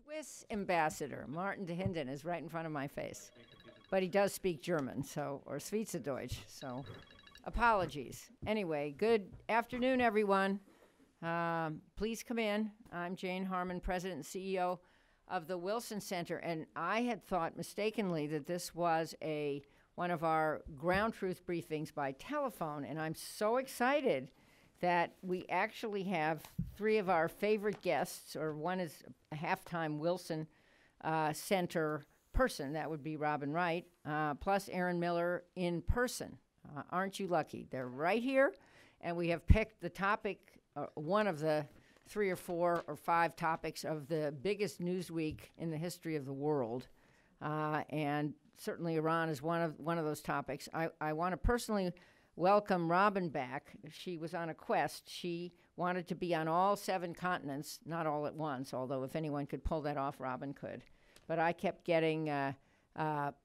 Swiss ambassador, Martin de Hinden, is right in front of my face. But he does speak German, so, or Schweizerdeutsch, so apologies. Anyway, good afternoon, everyone. Please come in. I'm Jane Harmon, President and CEO of the Wilson Center, and I had thought mistakenly that this was one of our ground truth briefings by telephone, and I'm so excited that we actually have three of our favorite guests, or one is a half-time Wilson Center person, that would be Robin Wright, plus Aaron Miller in person. Aren't you lucky? They're right here, and we have picked the topic, one of the 3 or 4 or 5 topics of the biggest news week in the history of the world, and certainly Iran is one of those topics. I want to personally welcome Robin back. She was on a quest. She wanted to be on all 7 continents, not all at once, although if anyone could pull that off, Robin could. But I kept getting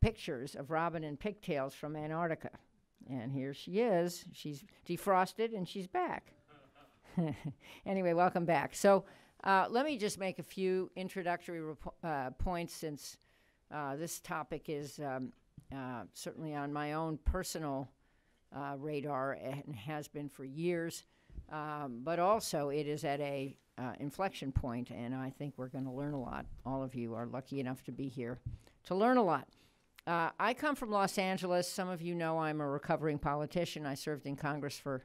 pictures of Robin in pigtails from Antarctica. And here she is. She's defrosted, and she's back. Anyway, welcome back. So let me just make a few introductory points, since this topic is certainly on my own personal radar and has been for years, but also it is at a inflection point, and I think we're going to learn a lot. All of you are lucky enough to be here to learn a lot. I come from Los Angeles. Some of you know I'm a recovering politician. I served in Congress for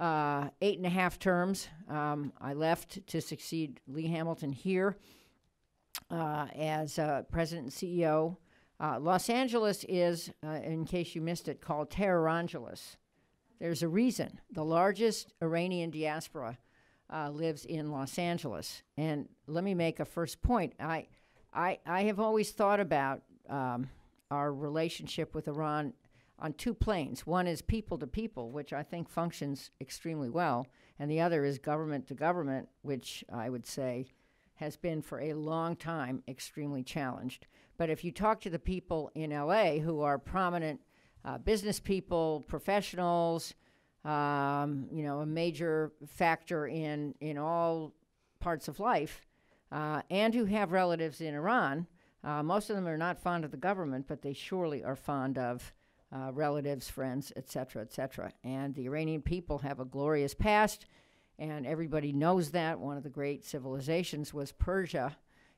8.5 terms. I left to succeed Lee Hamilton here as President and CEO. Los Angeles is, in case you missed it, called Tehrangeles. There's a reason. The largest Iranian diaspora lives in Los Angeles. And let me make a first point. I have always thought about our relationship with Iran on 2 planes. One is people to people, which I think functions extremely well, and the other is government to government, which I would say has been for a long time extremely challenged. But if you talk to the people in LA who are prominent business people, professionals, a major factor in all parts of life, and who have relatives in Iran, most of them are not fond of the government, but they surely are fond of relatives, friends, et cetera, et cetera. And the Iranian people have a glorious past, and everybody knows that. One of the great civilizations was Persia.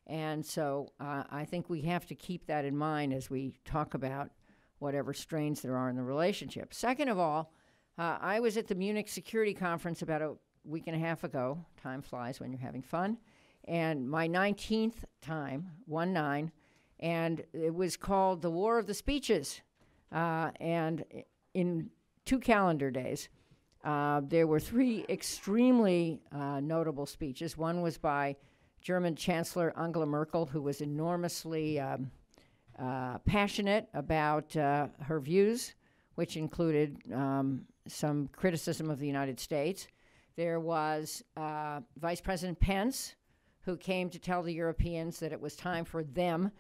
And so I think we have to keep that in mind as we talk about whatever strains there are in the relationship. Second of all, I was at the Munich Security Conference about a week and a half ago. Time flies when you're having fun. And my 19th time, 19, and it was called the War of the Speeches. And in 2 calendar days, there were 3 extremely notable speeches. One was by German Chancellor Angela Merkel, who was enormously passionate about her views, which included some criticism of the United States. There was Vice President Pence, who came to tell the Europeans that it was time for them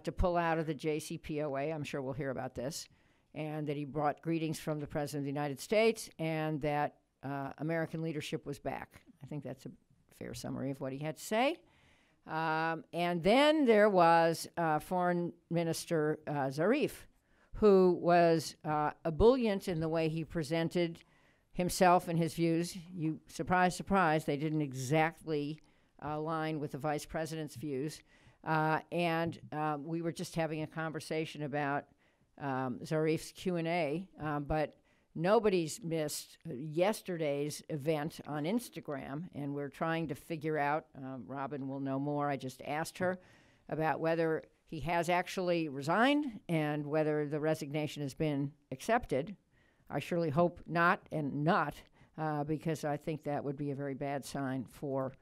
to pull out of the JCPOA. I'm sure we'll hear about this. And that he brought greetings from the President of the United States, and that American leadership was back. I think that's a fair summary of what he had to say. And then there was Foreign Minister Zarif, who was ebullient in the way he presented himself and his views. Surprise, surprise, they didn't exactly align with the Vice President's views. And we were just having a conversation about Zarif's Q&A, but nobody's missed yesterday's event on Instagram, and we're trying to figure out, Robin will know more, I just asked her about whether he has actually resigned and whether the resignation has been accepted. I surely hope not, because I think that would be a very bad sign for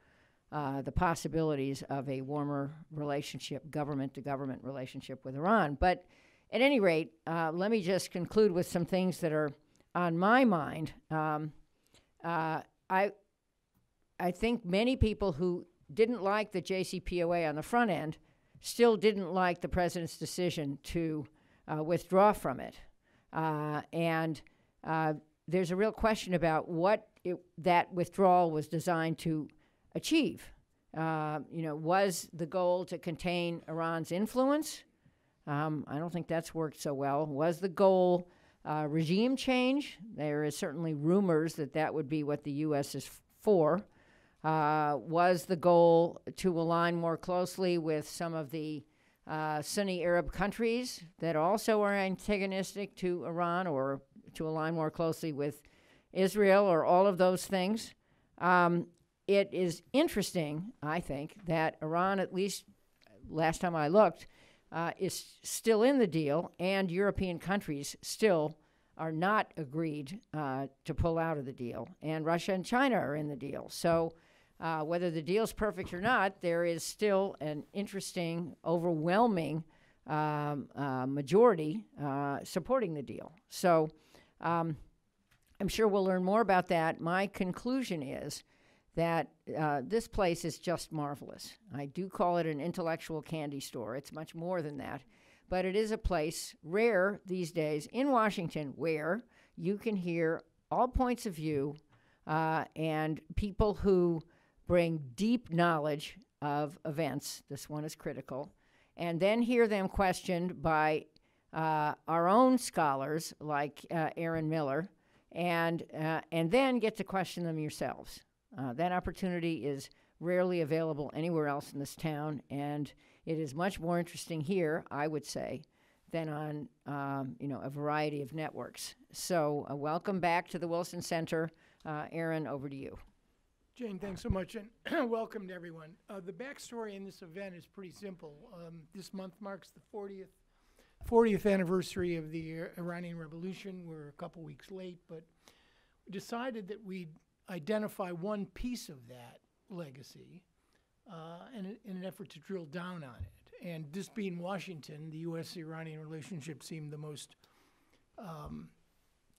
the possibilities of a warmer relationship, government-to-government relationship with Iran. But at any rate, let me just conclude with some things that are on my mind. I think many people who didn't like the JCPOA on the front end still didn't like the president's decision to withdraw from it. And there's a real question about what that withdrawal was designed to achieve. Was the goal to contain Iran's influence? I don't think that's worked so well. Was the goal regime change? There is certainly rumors that that would be what the U.S. is for. Was the goal to align more closely with some of the Sunni Arab countries that also are antagonistic to Iran, or to align more closely with Israel, or all of those things? It is interesting, I think, that Iran, at least last time I looked, is still in the deal, and European countries still are not agreed to pull out of the deal, and Russia and China are in the deal. So whether the deal's perfect or not, there is still an interesting, overwhelming majority supporting the deal. So I'm sure we'll learn more about that. My conclusion is that this place is just marvelous. I do call it an intellectual candy store. It's much more than that. But it is a place rare these days in Washington where you can hear all points of view and people who bring deep knowledge of events. This one is critical. And then hear them questioned by our own scholars like Aaron Miller, and then get to question them yourselves. That opportunity is rarely available anywhere else in this town, and it is much more interesting here, I would say, than on a variety of networks. So welcome back to the Wilson Center. Aaron, over to you. Jane, thanks so much, and welcome to everyone. The backstory in this event is pretty simple. This month marks the 40th anniversary of the Iranian Revolution. We're a couple weeks late, but we decided that we'd identify one piece of that legacy in an effort to drill down on it. And this being Washington, the US Iranian relationship seemed the most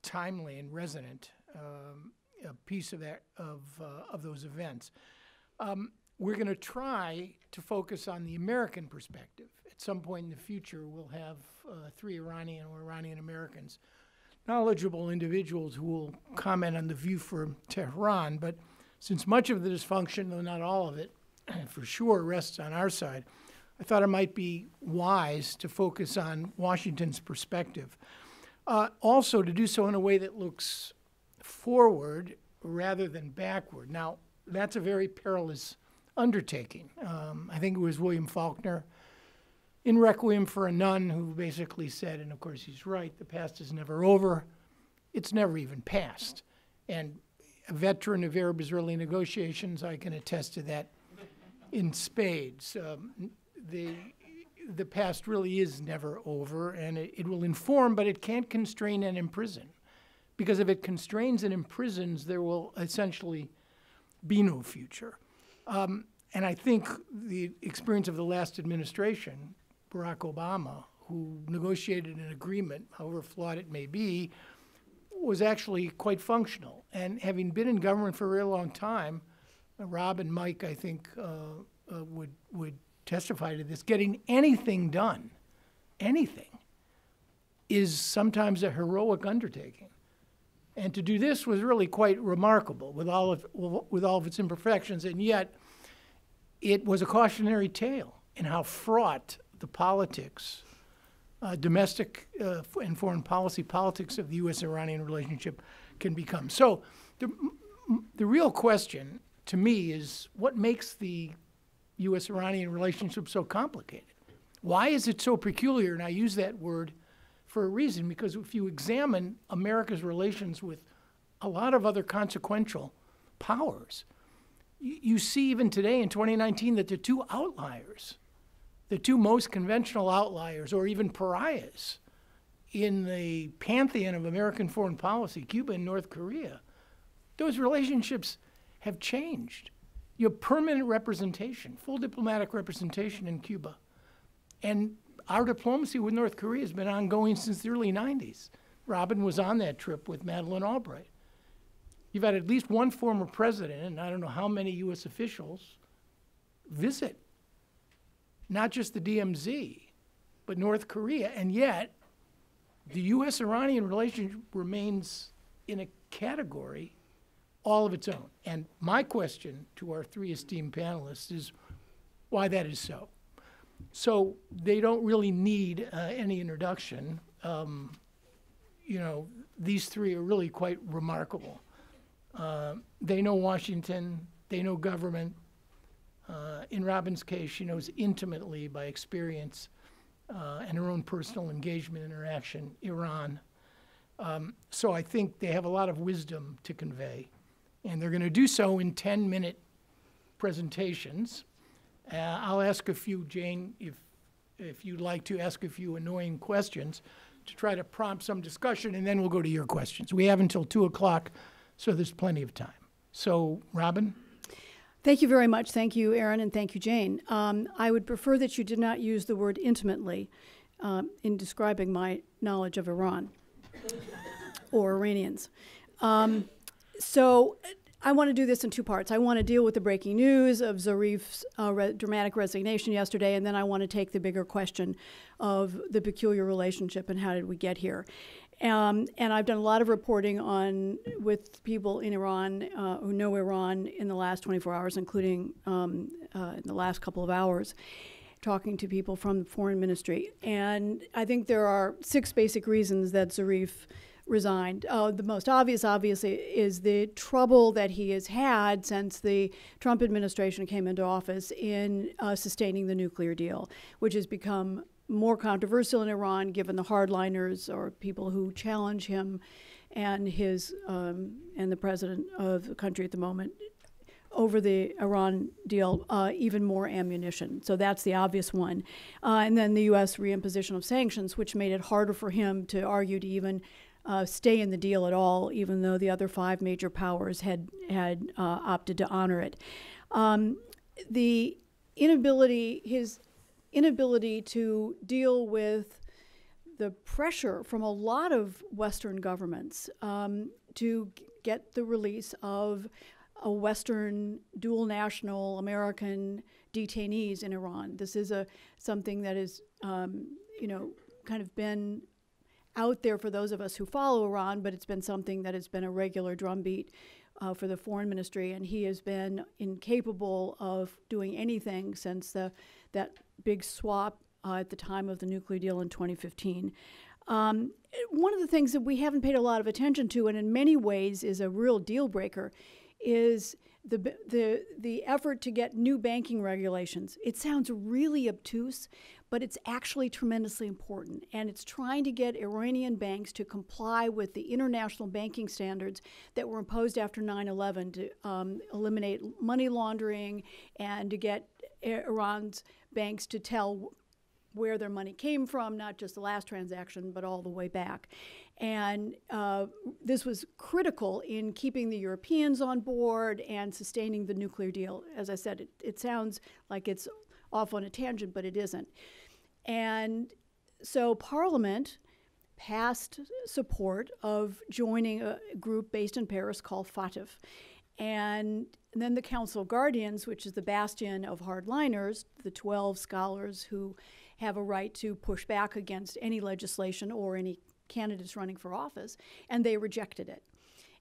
timely and resonant a piece of that of those events. We're going to try to focus on the American perspective. At some point in the future, we'll have 3 Iranian or Iranian Americans, knowledgeable individuals who will comment on the view from Tehran. But since much of the dysfunction, though not all of it, for sure rests on our side, I thought it might be wise to focus on Washington's perspective. Also, to do so in a way that looks forward rather than backward. Now, that's a very perilous undertaking. I think it was William Faulkner in Requiem for a Nun who basically said, and of course he's right, the past is never over. It's never even past. And a veteran of Arab-Israeli negotiations, I can attest to that in spades. The past really is never over, and it will inform, but it can't constrain and imprison. Because if it constrains and imprisons, there will essentially be no future. And I think the experience of the last administration, Barack Obama, who negotiated an agreement, however flawed it may be, was actually quite functional. And having been in government for a very long time, Rob and Mike, I think, would testify to this, getting anything done, anything, is sometimes a heroic undertaking. And to do this was really quite remarkable with all of its imperfections, and yet it was a cautionary tale in how fraught the politics, domestic and foreign policy politics of the U.S.-Iranian relationship can become. So the real question to me is what makes the U.S.-Iranian relationship so complicated? Why is it so peculiar? And I use that word for a reason, because if you examine America's relations with a lot of other consequential powers, you see even today in 2019 that the two outliers, the two most conventional outliers, or even pariahs in the pantheon of American foreign policy, Cuba and North Korea, those relationships have changed. You have permanent representation, full diplomatic representation in Cuba. And our diplomacy with North Korea has been ongoing since the early 90s. Robin was on that trip with Madeleine Albright. You've had at least one former president, and I don't know how many U.S. officials, visit not just the DMZ, but North Korea. And yet, the U.S.-Iranian relationship remains in a category all of its own. And my question to our three esteemed panelists is why that is so. So they don't really need any introduction. You know, these three are really quite remarkable. They know Washington, they know government. In Robin's case, she knows intimately by experience and her own personal engagement interaction, Iran. So I think they have a lot of wisdom to convey. And they're going to do so in 10-minute presentations. I'll ask a few, Jane, if you'd like to ask a few annoying questions to try to prompt some discussion, and then we'll go to your questions. We have until 2 o'clock, so there's plenty of time. So, Robin? Thank you very much. Thank you, Aaron, and thank you, Jane. I would prefer that you did not use the word intimately in describing my knowledge of Iran or Iranians. So I want to do this in two parts. I want to deal with the breaking news of Zarif's dramatic resignation yesterday, and then I want to take the bigger question of the peculiar relationship and how did we get here. And I've done a lot of reporting with people in Iran who know Iran in the last 24 hours, including in the last couple of hours, talking to people from the foreign ministry. And I think there are 6 basic reasons that Zarif resigned. The most obvious, obviously, is the trouble that he has had since the Trump administration came into office in sustaining the nuclear deal, which has become more controversial in Iran given the hardliners or people who challenge him and his and the president of the country at the moment over the Iran deal, even more ammunition. So that's the obvious one. And then the U.S. reimposition of sanctions, which made it harder for him to argue to even stay in the deal at all, even though the other 5 major powers had opted to honor it. His inability to deal with the pressure from a lot of Western governments to get the release of a Western dual national American detainees in Iran. This is something that is, kind of been out there for those of us who follow Iran, but it's been something that has been a regular drumbeat for the foreign ministry, and he has been incapable of doing anything since that big swap at the time of the nuclear deal in 2015. One of the things that we haven't paid a lot of attention to, and in many ways is a real deal breaker, is the effort to get new banking regulations. It sounds really obtuse, but it's actually tremendously important. And it's trying to get Iranian banks to comply with the international banking standards that were imposed after 9/11 to eliminate money laundering and to get Iran's banks to tell where their money came from, not just the last transaction, but all the way back. And this was critical in keeping the Europeans on board and sustaining the nuclear deal. As I said, it sounds like it's off on a tangent, but it isn't. And so Parliament passed support of joining a group based in Paris called FATF. And then the Council of Guardians, which is the bastion of hardliners, the 12 scholars who have a right to push back against any legislation or any candidates running for office, and they rejected it.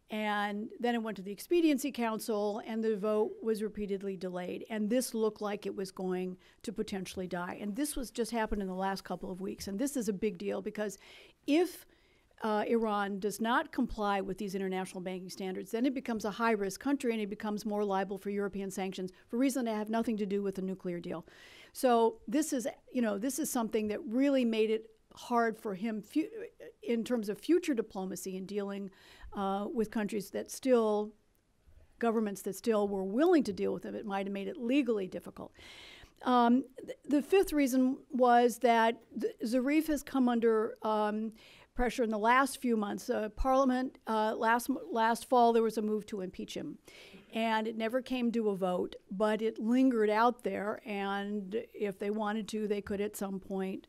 And then it went to the Expediency Council, and the vote was repeatedly delayed. And this looked like it was going to potentially die. And this was just happened in the last couple of weeks. And this is a big deal because if Iran does not comply with these international banking standards, then it becomes a high-risk country and it becomes more liable for European sanctions for reasons that have nothing to do with the nuclear deal. So this is something that really made it hard for him in terms of future diplomacy in dealing with countries that still, governments that still were willing to deal with it. It might have made it legally difficult. The fifth reason was that Zarif has come under pressure in the last few months. Parliament, last fall, there was a move to impeach him. And it never came to a vote, but it lingered out there. And if they wanted to, they could at some point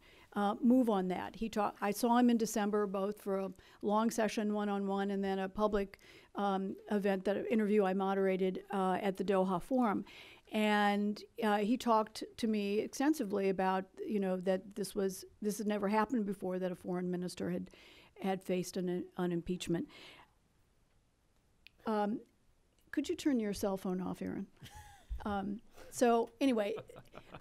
move on that. I saw him in December, both for a long session one-on-one and then a public interview I moderated at the Doha Forum. And he talked to me extensively about, that this had never happened before, that a foreign minister had faced an impeachment. Could you turn your cell phone off, Aaron? So anyway,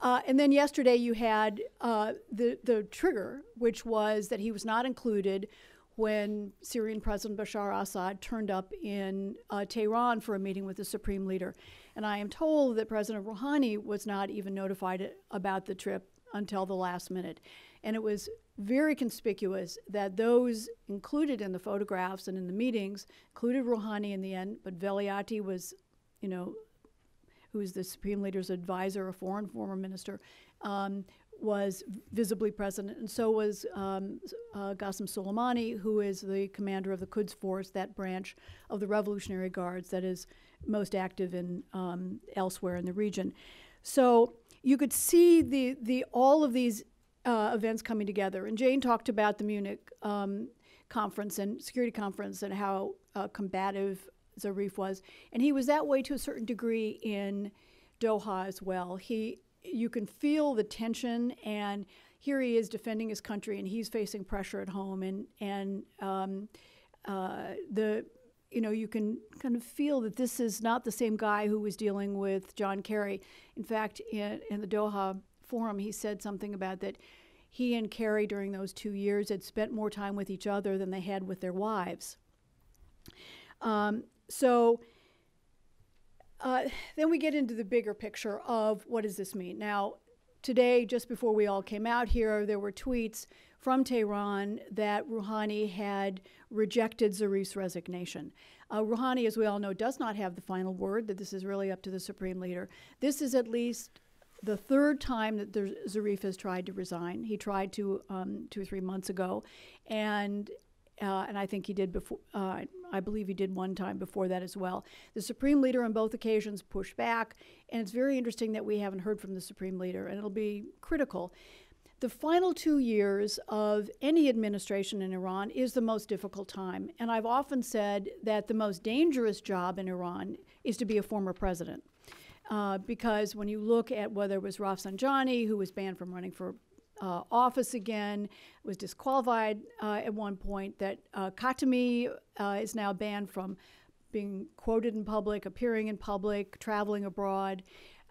and then yesterday you had the trigger, which was that he was not included when Syrian President Bashar al-Assad turned up in Tehran for a meeting with the supreme leader. And I am told that President Rouhani was not even notified about the trip until the last minute. And it was very conspicuous that those included in the photographs and in the meetings included Rouhani in the end, but Veliati was, who's the supreme leader's advisor, a foreign former minister, was visibly present, and so was Qasem Soleimani, who is the commander of the Quds Force, that branch of the Revolutionary Guards that is most active in elsewhere in the region. So you could see all of these events coming together. And Jane talked about the Munich conference and security conference and how combative Zarif was, and he was that way to a certain degree in Doha as well. You can feel the tension, and here he is defending his country, and he's facing pressure at home, and you can kind of feel that this is not the same guy who was dealing with John Kerry. In fact, in the Doha forum, he said something about that he and Kerry during those 2 years had spent more time with each other than they had with their wives. Then we get into the bigger picture of what does this mean. Now, today, just before we all came out here, there were tweets from Tehran that Rouhani had rejected Zarif's resignation. Rouhani, as we all know, does not have the final word, that this is really up to the supreme leader. This is at least the third time that Zarif has tried to resign. He tried to 2 or 3 months ago, and I think he did before. I believe he did one time before that as well. The supreme leader on both occasions pushed back, and it's very interesting that we haven't heard from the supreme leader, and it'll be critical. The final 2 years of any administration in Iran is the most difficult time, and I've often said that the most dangerous job in Iran is to be a former president, because when you look at whether it was Rafsanjani, who was banned from running for office again, was disqualified at one point, that Khatami is now banned from being quoted in public, appearing in public, traveling abroad.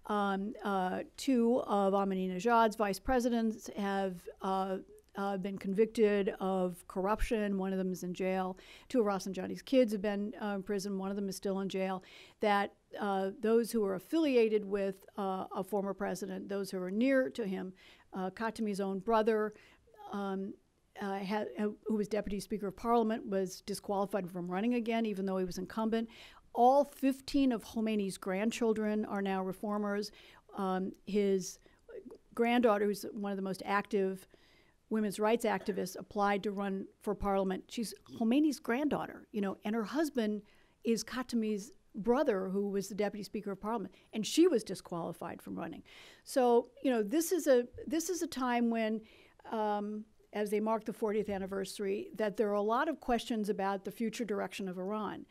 2 of Ahmadinejad's vice presidents have been convicted of corruption. One of them is in jail. 2 of Rafsanjani's kids have been in prison. One of them is still in jail. That those who are affiliated with a former president, those who are near to him, Khatami's own brother, who was Deputy Speaker of Parliament, was disqualified from running again, even though he was incumbent. All 15 of Khomeini's grandchildren are now reformers. His granddaughter, who's one of the most active women's rights activists, applied to run for parliament. She's Khomeini's granddaughter, and her husband is Khatami's brother, who was the Deputy Speaker of Parliament, and she was disqualified from running. So, this is a time when, as they mark the 40th anniversary, that there are a lot of questions about the future direction of Iran.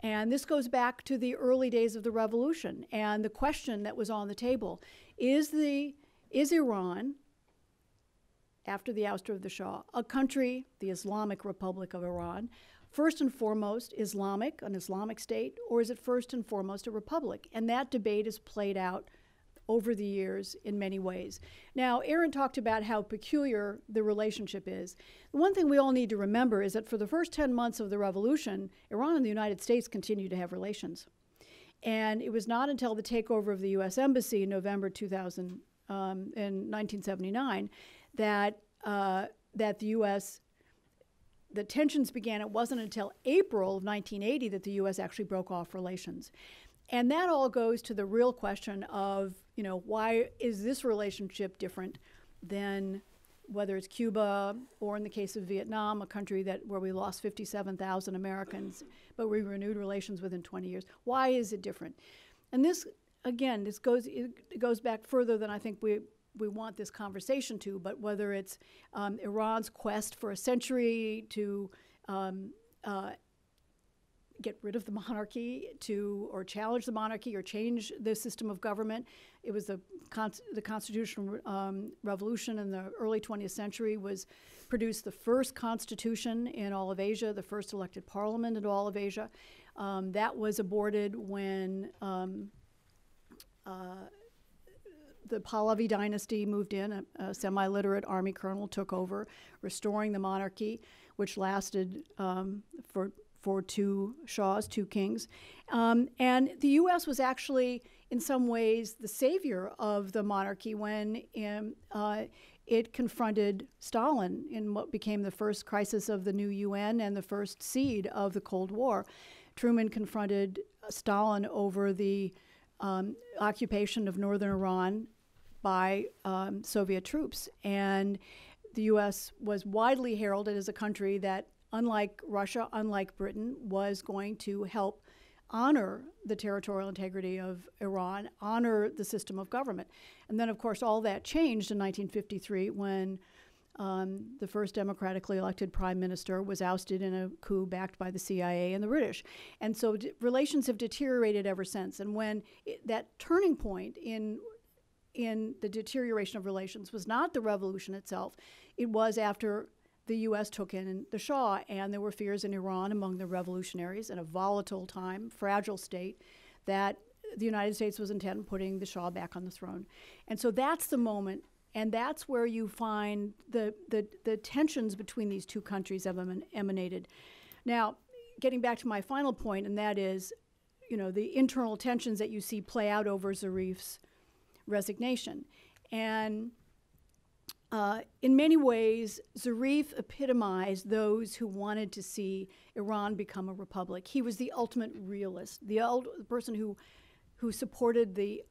And this goes back to the early days of the revolution. And the question that was on the table is Iran, after the ouster of the Shah, a country, the Islamic Republic of Iran, first and foremost Islamic, an Islamic state, or is it first and foremost a republic? And that debate is played out over the years in many ways. Now, Aaron talked about how peculiar the relationship is. The one thing we all need to remember is that for the first 10 months of the revolution, Iran and the United States continued to have relations. And it was not until the takeover of the U.S. Embassy in November 2000, in 1979, that the tensions began. It wasn't until April of 1980 that the U.S. actually broke off relations. And that all goes to the real question of, why is this relationship different than whether it's Cuba or, in the case of Vietnam, a country where we lost 57,000 Americans, but we renewed relations within 20 years. Why is it different? And this, again, it goes back further than I think we want this conversation to, but whether it's Iran's quest for a century to get rid of the monarchy, or challenge the monarchy, or change the system of government. It was the constitutional revolution in the early 20th century produced the first constitution in all of Asia, the first elected parliament in all of Asia. That was aborted when the Pahlavi dynasty moved in. A semi-literate army colonel took over, restoring the monarchy, which lasted for two shahs, two kings. And the U.S. was actually, in some ways, the savior of the monarchy when it confronted Stalin in what became the first crisis of the new UN and the first seed of the Cold War. Truman confronted Stalin over the occupation of northern Iran by Soviet troops. And the U.S. was widely heralded as a country that, unlike Russia, unlike Britain, was going to help honor the territorial integrity of Iran, honor the system of government. And then, of course, all that changed in 1953 when the first democratically elected prime minister was ousted in a coup backed by the CIA and the British. And so relations have deteriorated ever since. And when that turning point in the deterioration of relations was not the revolution itself, it was after the U.S. took in the Shah, and there were fears in Iran among the revolutionaries in a volatile time, fragile state, that the United States was intent on putting the Shah back on the throne. And so that's the moment, and that's where you find the tensions between these two countries have emanated. Now, getting back to my final point, and that is, the internal tensions that you see play out over Zarif's resignation. And in many ways, Zarif epitomized those who wanted to see Iran become a republic. He was the ultimate realist, the person who supported the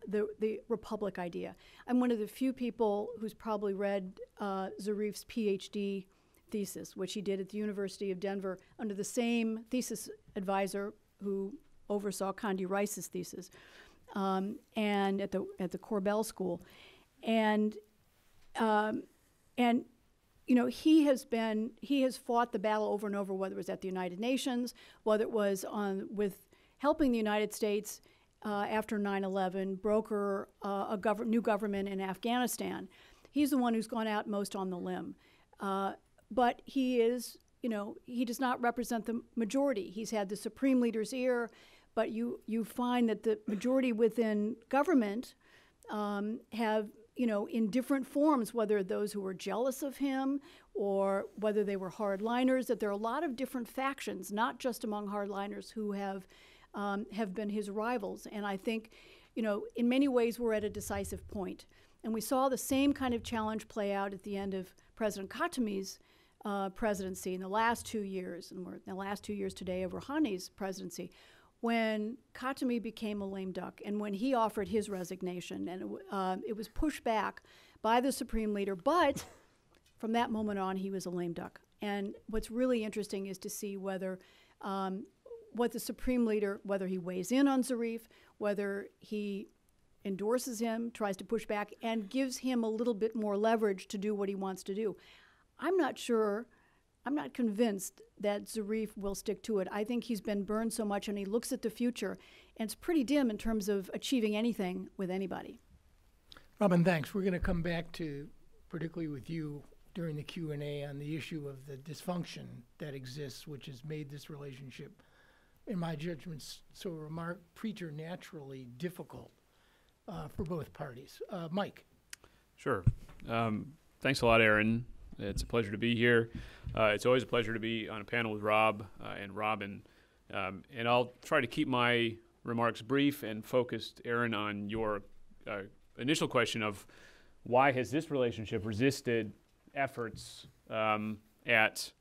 republic idea. I'm one of the few people who's probably read Zarif's PhD thesis, which he did at the University of Denver under the same thesis advisor who oversaw Condi Rice's thesis, and at the Corbell School. And he has fought the battle over and over, whether it was at the United Nations, whether it was with helping the United States after 9/11 broker a new government in Afghanistan. He's the one who's gone out most on the limb. But he does not represent the majority. He's had the supreme leader's ear, but you find that the majority within government have, in different forms, whether those who were jealous of him or whether they were hardliners, that there are a lot of different factions, not just among hardliners, who have been his rivals. And I think, in many ways, we're at a decisive point. And we saw the same kind of challenge play out at the end of President Khatami's presidency in the last 2 years, and we're in the last 2 years today of Rouhani's presidency, when Khatami became a lame duck and when he offered his resignation. And it was pushed back by the supreme leader, but from that moment on, he was a lame duck. And what's really interesting is to see whether what the supreme leader, whether he weighs in on Zarif, whether he endorses him, tries to push back, and gives him a little bit more leverage to do what he wants to do. I'm not convinced that Zarif will stick to it. I think he's been burned so much, and he looks at the future, and it's pretty dim in terms of achieving anything with anybody. Robin, thanks. We're going to come back to, particularly with you, during the Q&A on the issue of the dysfunction that exists, which has made this relationship, in my judgment, so preternaturally difficult for both parties. Mike. Sure. Thanks a lot, Aaron. It's a pleasure to be here. It's always a pleasure to be on a panel with Rob and Robin. And I'll try to keep my remarks brief and focused, Aaron, on your initial question of why has this relationship resisted efforts at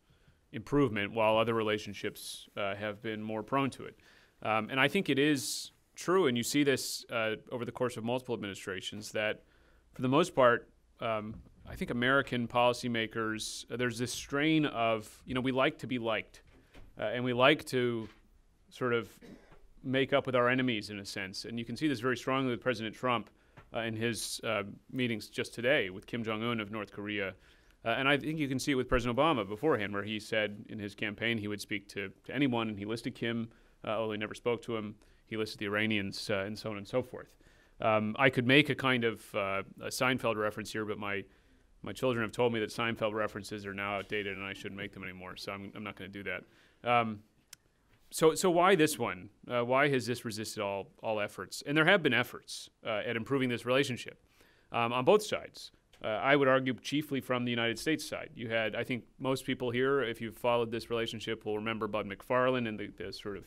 improvement while other relationships have been more prone to it. And I think it is true, and you see this over the course of multiple administrations, that for the most part, I think American policymakers, there's this strain of, we like to be liked, and we like to sort of make up with our enemies in a sense. And you can see this very strongly with President Trump in his meetings just today with Kim Jong-un of North Korea. And I think you can see it with President Obama beforehand, where he said in his campaign he would speak to anyone, and he listed Kim, although he never spoke to him. He listed the Iranians and so on and so forth. I could make a kind of a Seinfeld reference here, but my children have told me that Seinfeld references are now outdated and I shouldn't make them anymore, so I'm not going to do that. So why this one? Why has this resisted all efforts? And there have been efforts at improving this relationship on both sides. I would argue chiefly from the United States side. You had, I think most people here, if you've followed this relationship, will remember Bud McFarlane and the sort of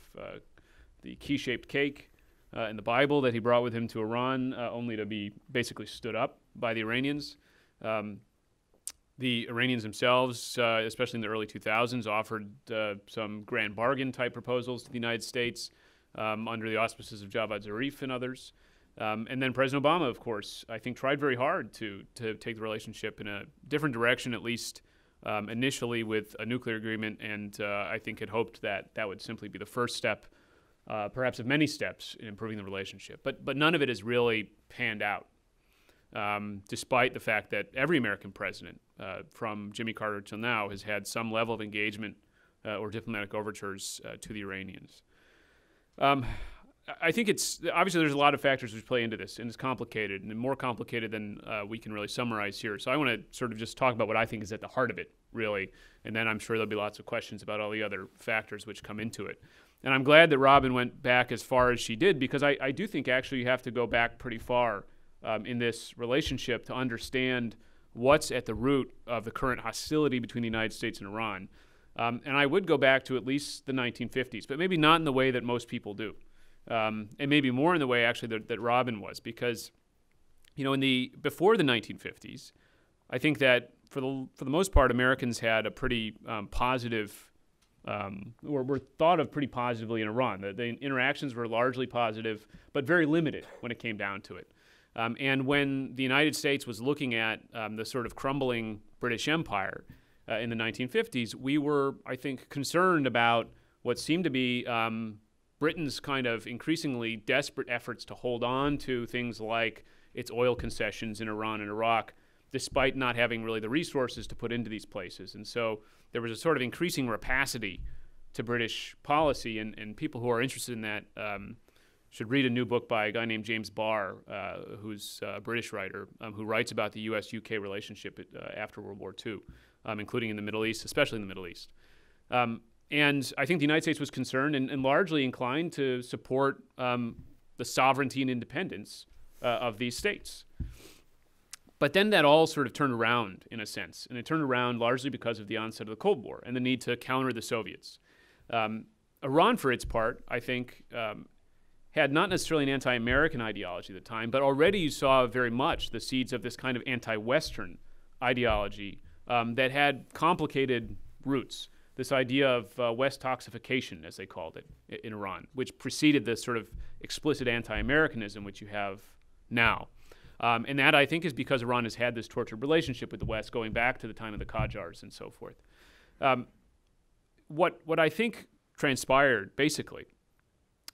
the key-shaped cake in the Bible that he brought with him to Iran, only to be basically stood up by the Iranians. The Iranians themselves, especially in the early 2000s, offered some grand bargain type proposals to the United States under the auspices of Javad Zarif and others. And then President Obama, of course, I think tried very hard to take the relationship in a different direction, at least initially with a nuclear agreement, and I think had hoped that that would simply be the first step, perhaps of many steps in improving the relationship. But none of it has really panned out. Despite the fact that every American president, from Jimmy Carter till now, has had some level of engagement or diplomatic overtures to the Iranians. I think it's obviously there's a lot of factors which play into this, and it's complicated and more complicated than we can really summarize here. So I want to sort of just talk about what I think is at the heart of it, really, and then I'm sure there'll be lots of questions about all the other factors which come into it. And I'm glad that Robin went back as far as she did, because I do think actually you have to go back pretty far in this relationship to understand what's at the root of the current hostility between the United States and Iran. And I would go back to at least the 1950s, but maybe not in the way that most people do. And maybe more in the way actually that Robin was, because, you know, before the 1950s, I think that for the most part, Americans had a pretty positive, were thought of pretty positively in Iran. The interactions were largely positive, but very limited when it came down to it. And when the United States was looking at the sort of crumbling British Empire in the 1950s, we were, I think, concerned about what seemed to be Britain's kind of increasingly desperate efforts to hold on to things like its oil concessions in Iran and Iraq, despite not having really the resources to put into these places. And so there was a sort of increasing rapacity to British policy, and people who are interested in that should read a new book by a guy named James Barr, who's a British writer, who writes about the U.S.-UK relationship after World War II, including in the Middle East, especially in the Middle East. And I think the United States was concerned and largely inclined to support the sovereignty and independence of these states. But then that all sort of turned around, in a sense, and it turned around largely because of the onset of the Cold War and the need to counter the Soviets. Iran, for its part, I think, had not necessarily an anti-American ideology at the time, but already you saw very much the seeds of this kind of anti-Western ideology that had complicated roots. This idea of West toxification, as they called it, in Iran, which preceded this sort of explicit anti-Americanism which you have now. And that, I think, is because Iran has had this tortured relationship with the West going back to the time of the Qajars and so forth. What I think transpired, basically,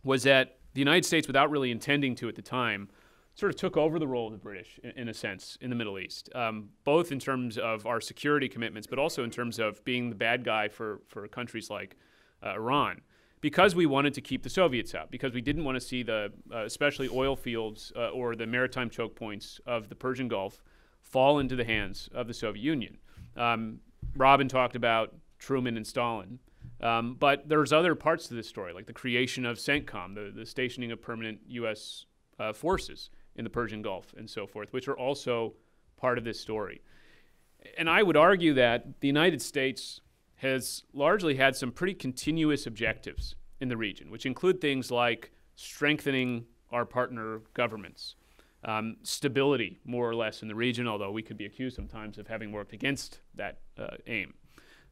was that the United States, without really intending to at the time, sort of took over the role of the British, in a sense, in the Middle East, both in terms of our security commitments, but also in terms of being the bad guy for countries like Iran, because we wanted to keep the Soviets out, because we didn't want to see the, especially oil fields or the maritime choke points of the Persian Gulf fall into the hands of the Soviet Union. Robin talked about Truman and Stalin. But there's other parts to this story, like the creation of CENTCOM, the stationing of permanent U.S. Forces in the Persian Gulf and so forth, which are also part of this story. And I would argue that the United States has largely had some pretty continuous objectives in the region, which include things like strengthening our partner governments, stability, more or less, in the region, although we could be accused sometimes of having worked against that aim,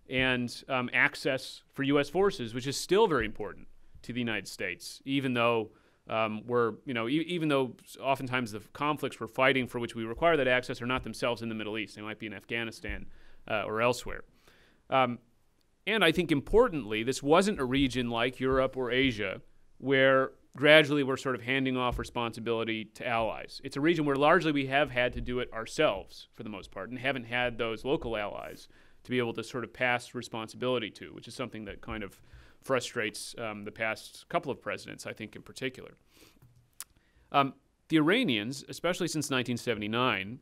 and access for U.S. forces, which is still very important to the United States, even though even though oftentimes the conflicts we're fighting for which we require that access are not themselves in the Middle East. They might be in Afghanistan or elsewhere. And I think importantly, this wasn't a region like Europe or Asia where gradually we're sort of handing off responsibility to allies. It's a region where largely we have had to do it ourselves for the most part and haven't had those local allies to be able to sort of pass responsibility to, which is something that kind of frustrates the past couple of presidents, I think, in particular. The Iranians, especially since 1979,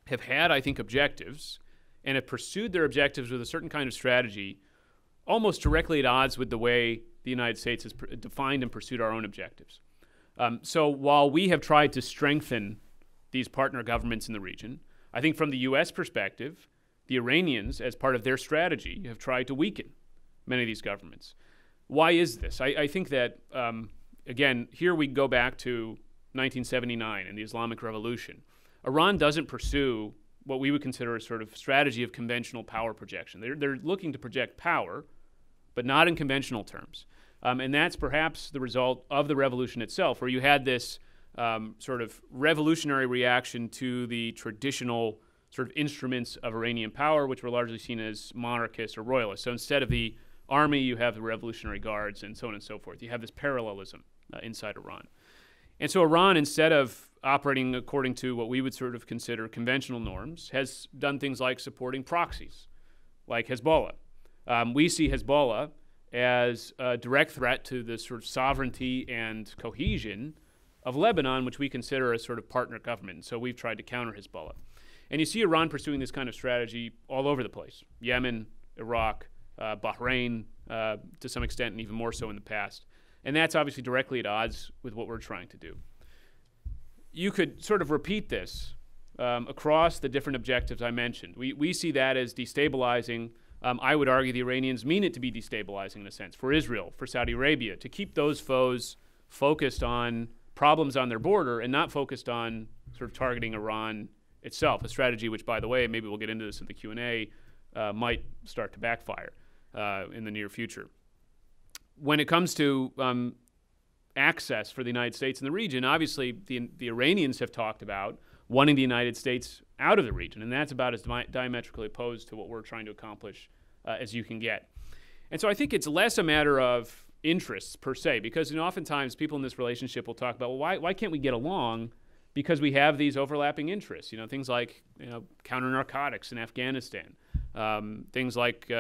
have had, I think, objectives and have pursued their objectives with a certain kind of strategy almost directly at odds with the way the United States has defined and pursued our own objectives. So while we have tried to strengthen these partner governments in the region, I think from the U.S. perspective, the Iranians, as part of their strategy, have tried to weaken many of these governments. Why is this? I think that, again, here we go back to 1979 and the Islamic Revolution. Iran doesn't pursue what we would consider a sort of strategy of conventional power projection. They're looking to project power, but not in conventional terms. And that's perhaps the result of the revolution itself, where you had this sort of revolutionary reaction to the traditional sort of instruments of Iranian power, which were largely seen as monarchist or royalist. So instead of the army, you have the Revolutionary Guards and so on and so forth. You have this parallelism inside Iran. And so Iran, instead of operating according to what we would sort of consider conventional norms, has done things like supporting proxies, like Hezbollah. We see Hezbollah as a direct threat to the sort of sovereignty and cohesion of Lebanon, which we consider a sort of partner government. So we've tried to counter Hezbollah. And you see Iran pursuing this kind of strategy all over the place. Yemen, Iraq, Bahrain, to some extent, and even more so in the past. And that's obviously directly at odds with what we're trying to do. You could sort of repeat this across the different objectives I mentioned. We see that as destabilizing. I would argue the Iranians mean it to be destabilizing in a sense, for Israel, for Saudi Arabia, to keep those foes focused on problems on their border and not focused on sort of targeting Iran itself, a strategy which, by the way, maybe we'll get into this in the Q&A, might start to backfire in the near future. When it comes to access for the United States in the region, obviously the Iranians have talked about wanting the United States out of the region, and that's about as diametrically opposed to what we're trying to accomplish as you can get. And so I think it's less a matter of interests per se, because oftentimes people in this relationship will talk about, well, why can't we get along? Because we have these overlapping interests, things like counter narcotics in Afghanistan, things like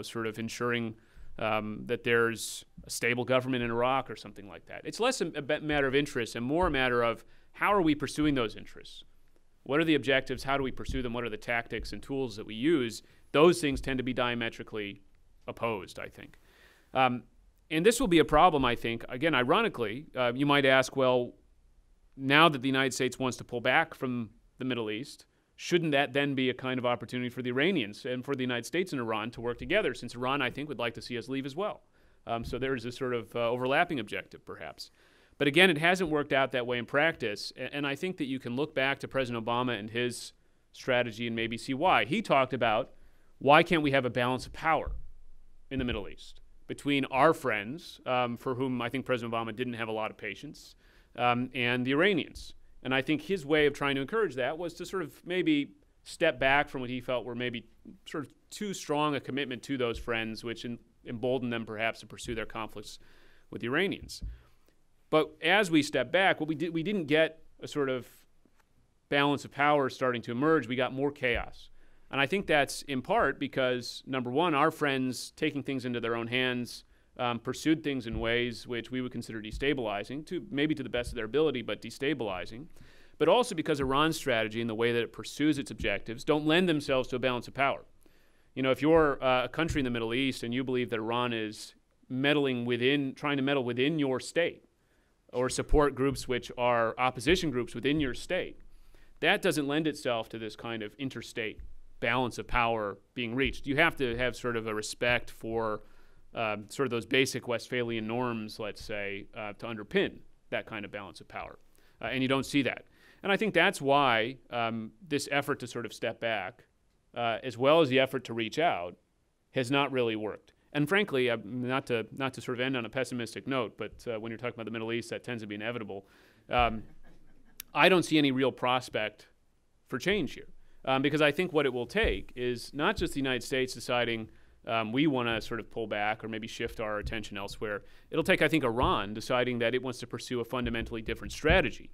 sort of ensuring that there's a stable government in Iraq or something like that. It's less a matter of interest and more a matter of how are we pursuing those interests? What are the objectives? How do we pursue them? What are the tactics and tools that we use? Those things tend to be diametrically opposed, I think. And this will be a problem, I think. Again, ironically, you might ask, well, now that the United States wants to pull back from the Middle East, shouldn't that then be a kind of opportunity for the Iranians and for the United States and Iran to work together, since Iran, I think, would like to see us leave as well? So there is a sort of overlapping objective, perhaps. But again, it hasn't worked out that way in practice, and I think that you can look back to President Obama and his strategy and maybe see why. He talked about, why can't we have a balance of power in the Middle East between our friends, for whom I think President Obama didn't have a lot of patience, and the Iranians? And I think his way of trying to encourage that was to sort of maybe step back from what he felt were maybe sort of too strong a commitment to those friends, which emboldened them perhaps to pursue their conflicts with the Iranians. But as we step back, what we didn't get a sort of balance of power starting to emerge. We got more chaos. And I think that's in part because, number one, our friends taking things into their own hands pursued things in ways which we would consider destabilizing, maybe to the best of their ability, but destabilizing. But also because Iran's strategy and the way that it pursues its objectives don't lend themselves to a balance of power. If you're a country in the Middle East and you believe that Iran is trying to meddle within your state, or support groups which are opposition groups within your state, that doesn't lend itself to this kind of interstate balance of power being reached. You have to have sort of a respect for sort of those basic Westphalian norms, let's say, to underpin that kind of balance of power. And you don't see that. And I think that's why this effort to sort of step back, as well as the effort to reach out, has not really worked. And frankly, not to sort of end on a pessimistic note, but when you're talking about the Middle East, that tends to be inevitable. I don't see any real prospect for change here, because I think what it will take is not just the United States deciding we want to sort of pull back or maybe shift our attention elsewhere. It'll take, I think, Iran deciding that it wants to pursue a fundamentally different strategy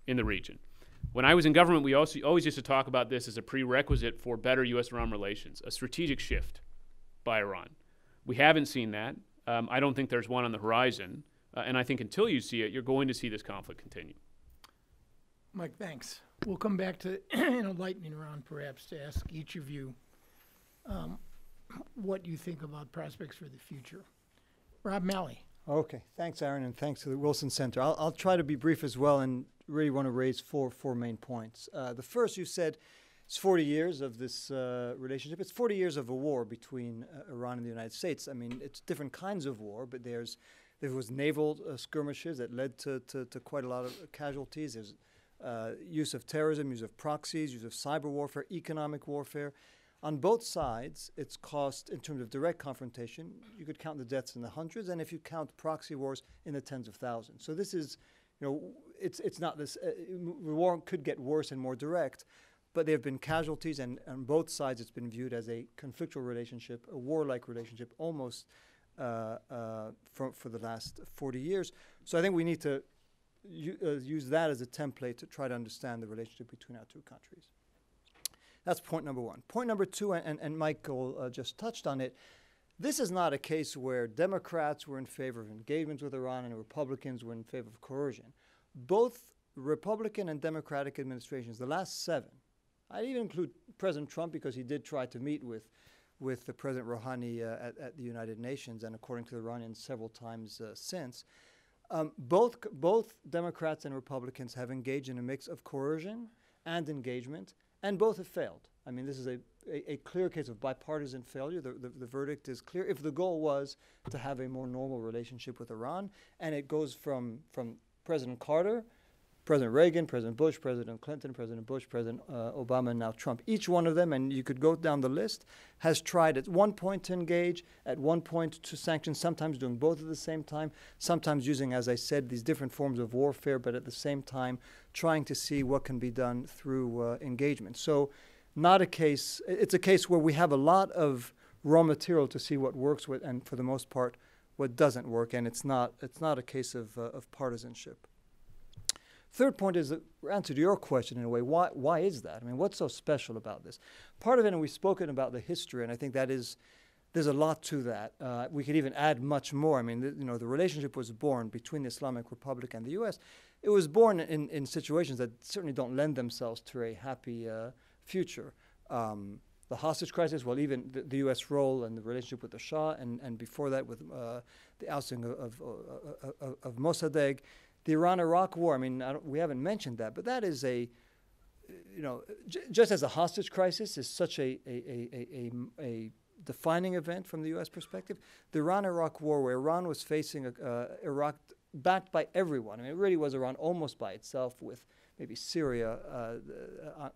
in the region. When I was in government, we always used to talk about this as a prerequisite for better U.S.-Iran relations, a strategic shift by Iran. We haven't seen that. I don't think there's one on the horizon. And I think until you see it, you're going to see this conflict continue. Mike, thanks. We'll come back to in a lightning round, perhaps, to ask each of you what you think about prospects for the future. Rob Malley, Okay, thanks, Aaron, and thanks to the Wilson Center. I'll try to be brief as well, and really want to raise four main points. The first, you said, it's 40 years of this relationship. It's 40 years of a war between Iran and the United States. I mean, it's different kinds of war, but there was naval skirmishes that led to quite a lot of casualties. There's use of terrorism, use of proxies, use of cyber warfare, economic warfare. On both sides, it's cost, in terms of direct confrontation, you could count the deaths in the hundreds, and if you count proxy wars, in the tens of thousands. So this is, it's not this, the war could get worse and more direct, but there have been casualties, and on both sides it's been viewed as a conflictual relationship, a warlike relationship, almost for the last 40 years. So I think we need to use that as a template to try to understand the relationship between our two countries. That's point number one. Point number two, and Michael just touched on it, this is not a case where Democrats were in favor of engagement with Iran and Republicans were in favor of coercion. Both Republican and Democratic administrations, the last 7, I'd even include President Trump because he did try to meet with the President Rouhani at the United Nations, and according to the Iranians, several times since. Both Democrats and Republicans have engaged in a mix of coercion and engagement, and both have failed. I mean, this is a clear case of bipartisan failure. The verdict is clear. If the goal was to have a more normal relationship with Iran, and it goes from President Carter, President Reagan, President Bush, President Clinton, President Bush, President Obama, and now Trump. Each one of them, and you could go down the list, has tried at one point to engage, at one point to sanction, sometimes doing both at the same time, sometimes using, as I said, these different forms of warfare, but at the same time trying to see what can be done through engagement. So not a case, it's a case where we have a lot of raw material to see what works with, and for the most part, what doesn't work, and it's not a case of partisanship. Third point is the answer to your question in a way. Why is that? I mean, what's so special about this? Part of it, and we've spoken about the history, and I think there's a lot to that. We could even add much more. I mean, the relationship was born between the Islamic Republic and the U.S. It was born in situations that certainly don't lend themselves to a happy future. The hostage crisis, well, even the U.S. role and the relationship with the Shah, and before that with the ousting of Mossadegh. The Iran-Iraq war, I mean, we haven't mentioned that, but that is just as the hostage crisis is such a defining event from the U.S. perspective, the Iran-Iraq war, where Iran was facing Iraq backed by everyone. I mean, it really was Iran almost by itself, with maybe Syria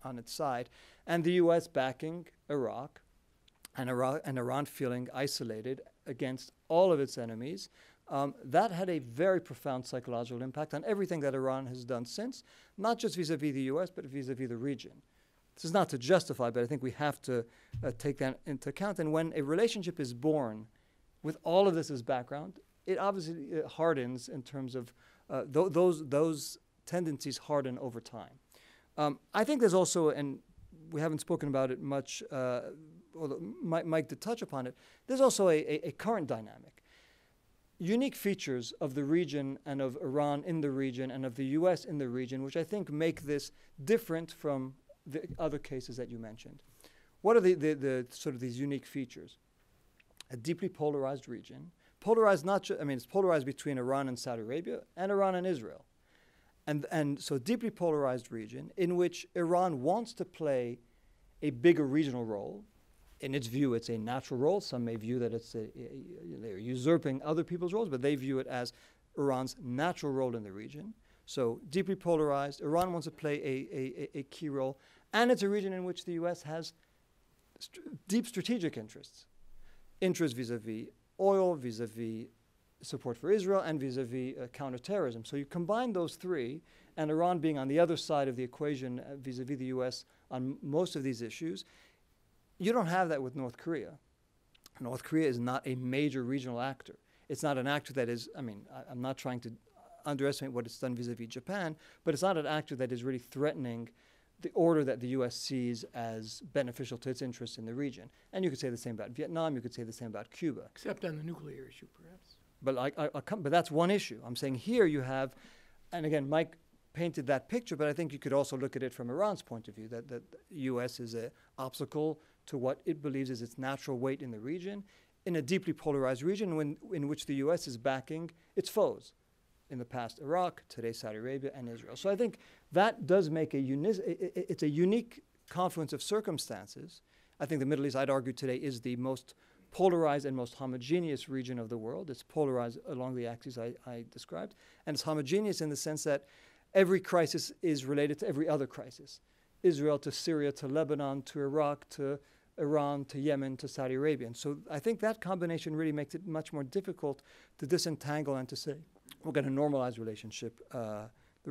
on its side, and the U.S. backing Iraq, and Iran feeling isolated against all of its enemies. That had a very profound psychological impact on everything that Iran has done since, not just vis-a-vis the U.S., but vis-a-vis the region. This is not to justify, but I think we have to take that into account. And when a relationship is born with all of this as background, it obviously hardens in terms of those tendencies harden over time. I think there's also, and we haven't spoken about it much, although Mike did touch upon it, there's also a current dynamic. Unique features of the region and of Iran in the region and of the U.S. in the region, which I think make this different from the other cases that you mentioned. What are the sort of these unique features? A deeply polarized region. Polarized it's polarized between Iran and Saudi Arabia and Iran and Israel. And so deeply polarized region in which Iran wants to play a bigger regional role. In its view, it's a natural role. Some may view that they're usurping other people's roles, but they view it as Iran's natural role in the region. So deeply polarized. Iran wants to play a key role. And it's a region in which the U.S. has deep strategic interests. Interests vis-a-vis oil, vis-a-vis support for Israel, and vis-a-vis counterterrorism. So you combine those three, and Iran being on the other side of the equation vis-a-vis the U.S. on most of these issues. You don't have that with North Korea. North Korea is not a major regional actor. It's not an actor that is, I'm not trying to underestimate what it's done vis-a-vis Japan, but it's not an actor that is really threatening the order that the U.S. sees as beneficial to its interests in the region. And you could say the same about Vietnam, you could say the same about Cuba. Except on the nuclear issue, perhaps. But that's one issue. I'm saying here you have, and again, Mike painted that picture, but I think you could also look at it from Iran's point of view, that the U.S. is an obstacle to what it believes is its natural weight in the region. in a deeply polarized region in which the US is backing its foes. In the past, Iraq, today Saudi Arabia and Israel. So I think that does make it's a unique confluence of circumstances. I think the Middle East, I'd argue today, is the most polarized and most homogeneous region of the world. It's polarized along the axes I described. And it's homogeneous in the sense that every crisis is related to every other crisis. Israel to Syria to Lebanon to Iraq to Iran to Yemen to Saudi Arabia. And so I think that combination really makes it much more difficult to disentangle and to say, we're going to normalize the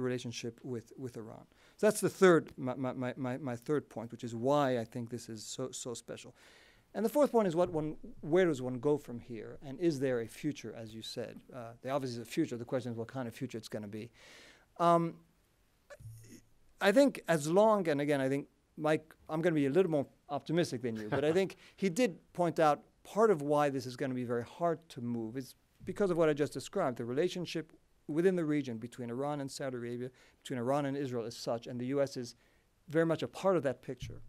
relationship with Iran. So that's the third, my third point, which is why I think this is so special. And the fourth point is where does one go from here? And is there a future, as you said? There obviously is a future. The question is what kind of future it's going to be. I think as long, and again, I think Mike, I'm going to be a little more optimistic than you, but I think he did point out part of why this is going to be very hard to move is because of what I just described. The relationship within the region between Iran and Saudi Arabia, between Iran and Israel is such, and the U.S. is very much a part of that picture,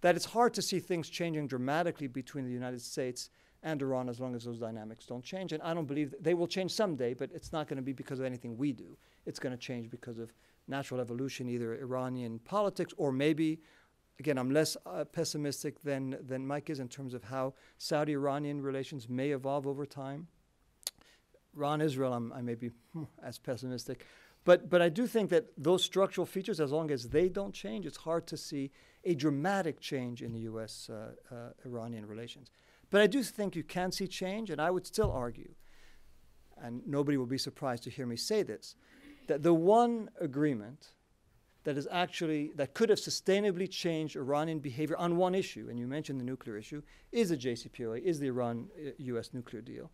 that it's hard to see things changing dramatically between the United States and Iran as long as those dynamics don't change. And I don't believe they will change someday, but it's not going to be because of anything we do. It's going to change because of natural evolution, either Iranian politics or maybe, again, I'm less pessimistic than Mike is in terms of how Saudi-Iranian relations may evolve over time. Iran-Israel, I may be as pessimistic. But I do think that those structural features, as long as they don't change, it's hard to see a dramatic change in the U.S.-Iranian relations. But I do think you can see change, and I would still argue, and nobody will be surprised to hear me say this, that the one agreement that could have sustainably changed Iranian behavior on one issue, and you mentioned the nuclear issue, is the JCPOA, is the Iran-U.S. nuclear deal.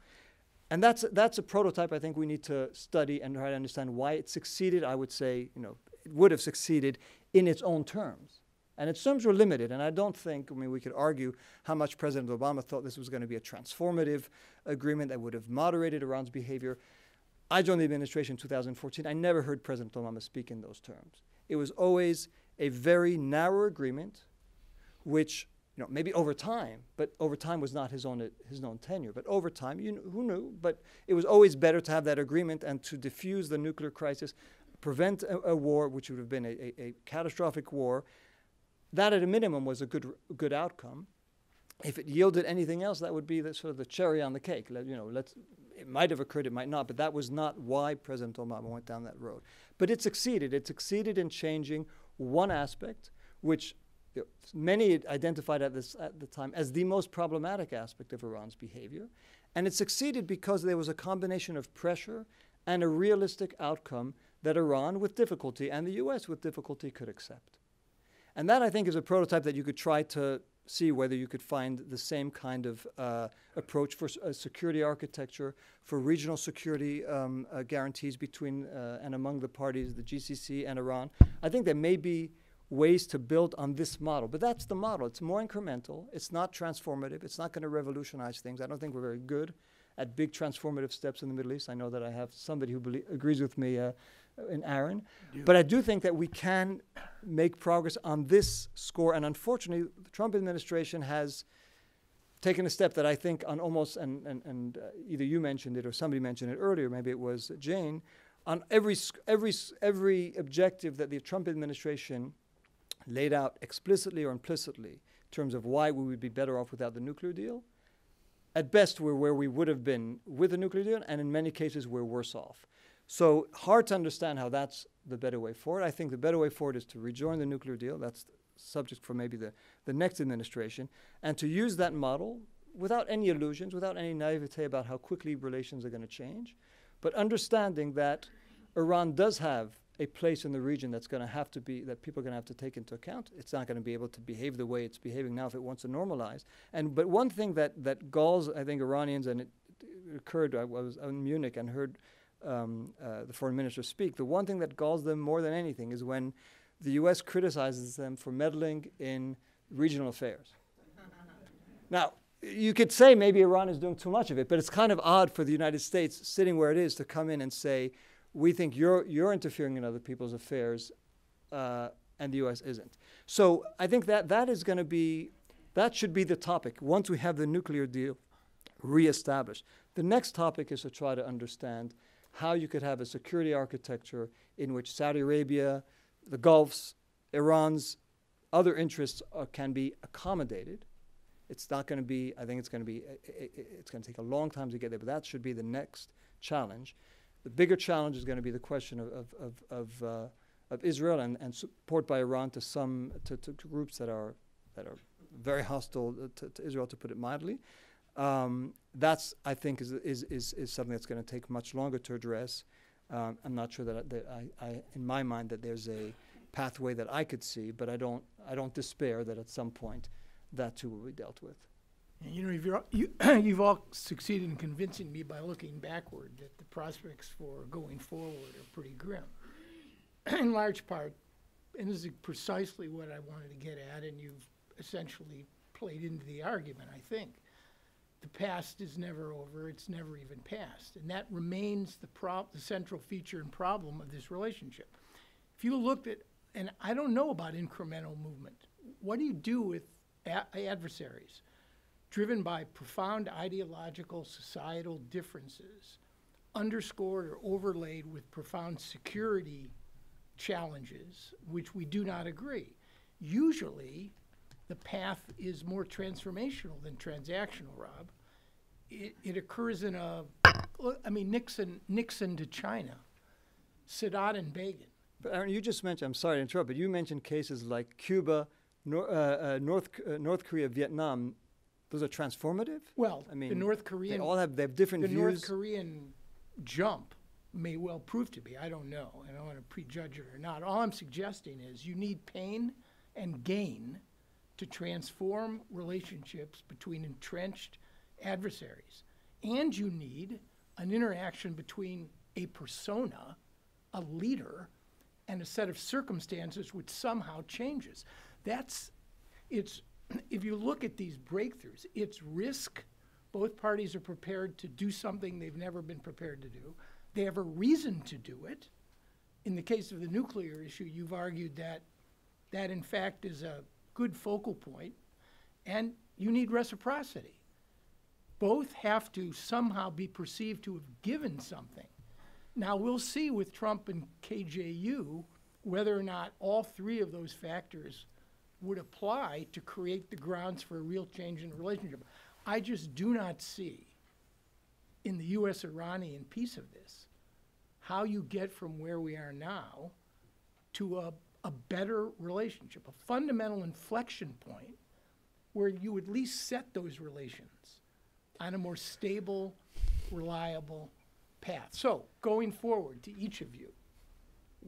And that's a prototype I think we need to study and try to understand why it succeeded. I would say, it would have succeeded in its own terms. And its terms were limited, and I don't think, we could argue how much President Obama thought this was going to be a transformative agreement that would have moderated Iran's behavior. I joined the administration in 2014. I never heard President Obama speak in those terms. It was always a very narrow agreement, which, maybe over time, but over time was not his own tenure. But over time, who knew? But it was always better to have that agreement and to diffuse the nuclear crisis, prevent a war, which would have been a catastrophic war. That, at a minimum, was a good outcome. If it yielded anything else, that would be the cherry on the cake. It might have occurred, it might not, but that was not why President Obama went down that road. But it succeeded. It succeeded in changing one aspect, which many identified at the time as the most problematic aspect of Iran's behavior. And it succeeded because there was a combination of pressure and a realistic outcome that Iran, with difficulty, and the U.S. with difficulty, could accept. And that, I think, is a prototype that you could try to see whether you could find the same kind of approach for security architecture, for regional security guarantees between and among the parties, the GCC and Iran. I think there may be ways to build on this model, but that's the model. It's more incremental. It's not transformative. It's not going to revolutionize things. I don't think we're very good at big transformative steps in the Middle East. I know that I have somebody who agrees with me in Aaron. But I do think that we can make progress on this score. And unfortunately, the Trump administration has taken a step that I think on almost, and either you mentioned it or somebody mentioned it earlier, maybe it was Jane, on every objective that the Trump administration laid out explicitly or implicitly in terms of why we would be better off without the nuclear deal. At best, we're where we would have been with the nuclear deal, and in many cases, we're worse off. So hard to understand how that's the better way forward. I think the better way forward is to rejoin the nuclear deal. That's the subject for maybe the next administration, and to use that model without any illusions, without any naivete about how quickly relations are going to change, but understanding that Iran does have a place in the region that's going to have to be, that people are going to have to take into account. It's not going to be able to behave the way it's behaving now if it wants to normalize. But one thing that galls, I think, Iranians, and it occurred, I was in Munich and heard the foreign minister speak, the one thing that galls them more than anything is when the U.S. criticizes them for meddling in regional affairs. Now, you could say maybe Iran is doing too much of it, but it's kind of odd for the United States, sitting where it is, to come in and say, we think you're interfering in other people's affairs, and the U.S. isn't. So I think that is going to be, that should be the topic. Once we have the nuclear deal reestablished. The next topic is to try to understand how you could have a security architecture in which Saudi Arabia, the Gulf's, Iran's other interests can be accommodated. It's not going to be, I think it's going to take a long time to get there, but that should be the next challenge. The bigger challenge is going to be the question of Israel and support by Iran to groups that are very hostile to Israel, to put it mildly. That's, I think, is something that's going to take much longer to address. I'm not sure that I in my mind, that there's a pathway that I could see, but I don't despair that at some point that too will be dealt with. And you've all succeeded in convincing me by looking backward that the prospects for going forward are pretty grim. In large part, and this is precisely what I wanted to get at, and you've essentially played into the argument, I think. The past is never over, it's never even past. And that remains the central feature and problem of this relationship. If you looked at, and I don't know about incremental movement, what do you do with adversaries driven by profound ideological, societal differences, underscored or overlaid with profound security challenges, which we do not agree? Usually, the path is more transformational than transactional, Rob. It occurs in Nixon to China, Sadat and Begin. But Aaron, you just mentioned, I'm sorry to interrupt, but you mentioned cases like Cuba, North Korea, Vietnam. Those are transformative? Well, I mean, the North Korean, they have different views. The North Korean jump may well prove to be. I don't know. I don't want to prejudge it or not. All I'm suggesting is you need pain and gain to transform relationships between entrenched adversaries. And you need an interaction between a persona, a leader, and a set of circumstances which somehow changes. If you look at these breakthroughs, it's risk. Both parties are prepared to do something they've never been prepared to do. They have a reason to do it. In the case of the nuclear issue, you've argued that in fact is a good focal point, and you need reciprocity. Both have to somehow be perceived to have given something. Now, we'll see with Trump and KJU whether or not all three of those factors would apply to create the grounds for a real change in the relationship. I just do not see in the US Iranian piece of this how you get from where we are now to a better relationship, a fundamental inflection point where you at least set those relations on a more stable, reliable path. So going forward to each of you,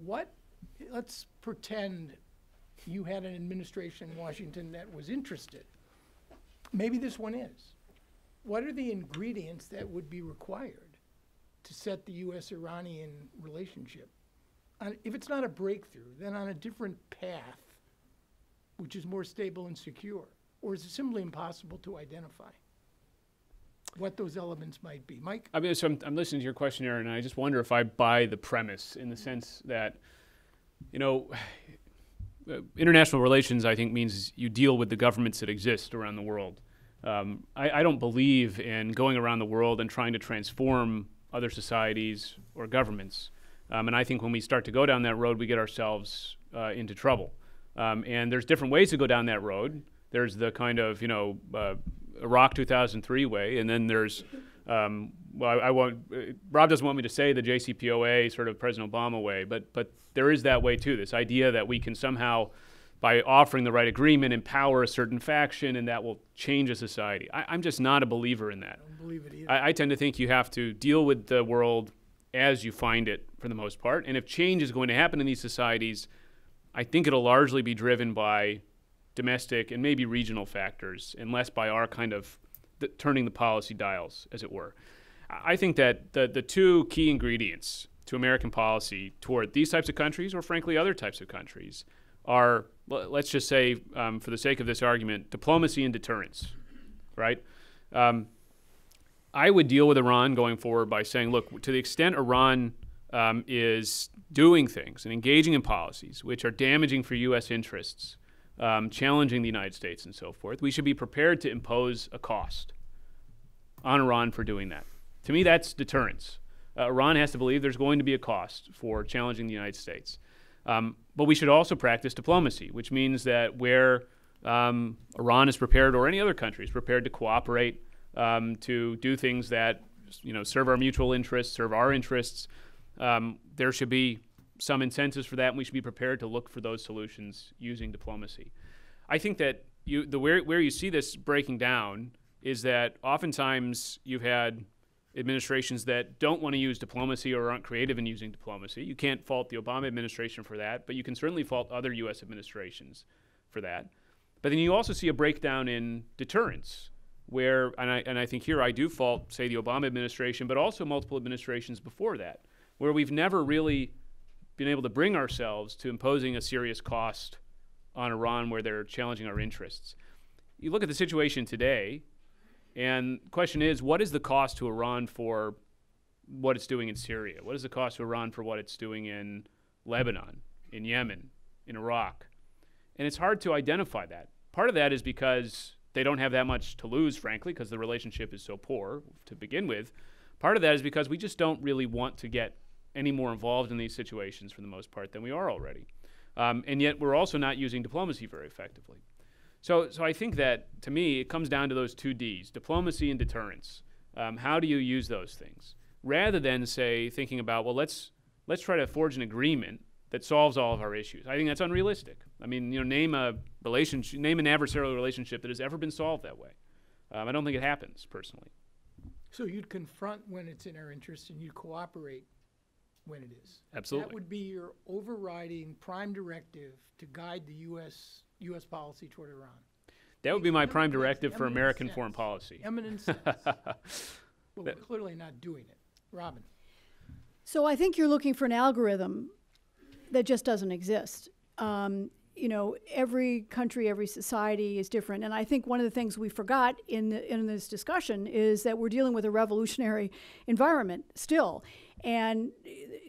let's pretend you had an administration in Washington that was interested. Maybe this one is. What are the ingredients that would be required to set the US-Iranian relationship? If it's not a breakthrough, then on a different path, which is more stable and secure? Or is it simply impossible to identify what those elements might be? Mike? I mean, so I'm listening to your question, Aaron, and I just wonder if I buy the premise in the sense that, international relations, I think, means you deal with the governments that exist around the world. I don't believe in going around the world and trying to transform other societies or governments. And I think when we start to go down that road, we get ourselves into trouble. And there's different ways to go down that road. There's the kind of, Iraq 2003 way, and then there's, Rob doesn't want me to say the JCPOA, sort of President Obama way, but there is that way too, this idea that we can somehow, by offering the right agreement, empower a certain faction, and that will change a society. I'm just not a believer in that. I don't believe it either. I tend to think you have to deal with the world as you find it for the most part, and if change is going to happen in these societies, I think it'll largely be driven by domestic and maybe regional factors, and less by our kind of turning the policy dials, as it were. I think that the two key ingredients to American policy toward these types of countries, or frankly other types of countries, are, let's just say, for the sake of this argument, diplomacy and deterrence, right? I would deal with Iran going forward by saying, look, to the extent Iran is doing things and engaging in policies which are damaging for U.S. interests, challenging the United States and so forth, we should be prepared to impose a cost. on Iran for doing that. To me, that's deterrence. Iran has to believe there's going to be a cost for challenging the United States. But we should also practice diplomacy, which means that where Iran is prepared, or any other country is prepared to cooperate, to do things that serve our mutual interests, serve our interests, there should be some incentives for that, and we should be prepared to look for those solutions using diplomacy. I think that where you see this breaking down is that oftentimes you've had administrations that don't want to use diplomacy or aren't creative in using diplomacy. You can't fault the Obama administration for that, but you can certainly fault other U.S. administrations for that. But then you also see a breakdown in deterrence, where, and I think here I do fault, say, the Obama administration, but also multiple administrations before that, where we've never really been able to bring ourselves to imposing a serious cost on Iran where they're challenging our interests. You look at the situation today, and the question is, what is the cost to Iran for what it's doing in Syria? What is the cost to Iran for what it's doing in Lebanon, in Yemen, in Iraq? And it's hard to identify that. Part of that is because they don't have that much to lose, frankly, because the relationship is so poor to begin with. Part of that is because we just don't really want to get any more involved in these situations for the most part than we are already. And yet we're also not using diplomacy very effectively. So I think that, to me, it comes down to those two Ds, diplomacy and deterrence. How do you use those things? Rather than, say, thinking about, well, let's try to forge an agreement that solves all of our issues. I think that's unrealistic. I mean, name an adversarial relationship that has ever been solved that way. I don't think it happens, personally. So you'd confront when it's in our interest, and you cooperate when it is. Absolutely. That would be your overriding prime directive to guide the U.S. policy toward Iran. That would be my prime directive for American foreign policy. Eminent sense. Well, we're clearly not doing it. Robin. So I think you're looking for an algorithm that just doesn't exist. Every country, every society is different. And I think one of the things we forgot in this discussion is that we're dealing with a revolutionary environment still. And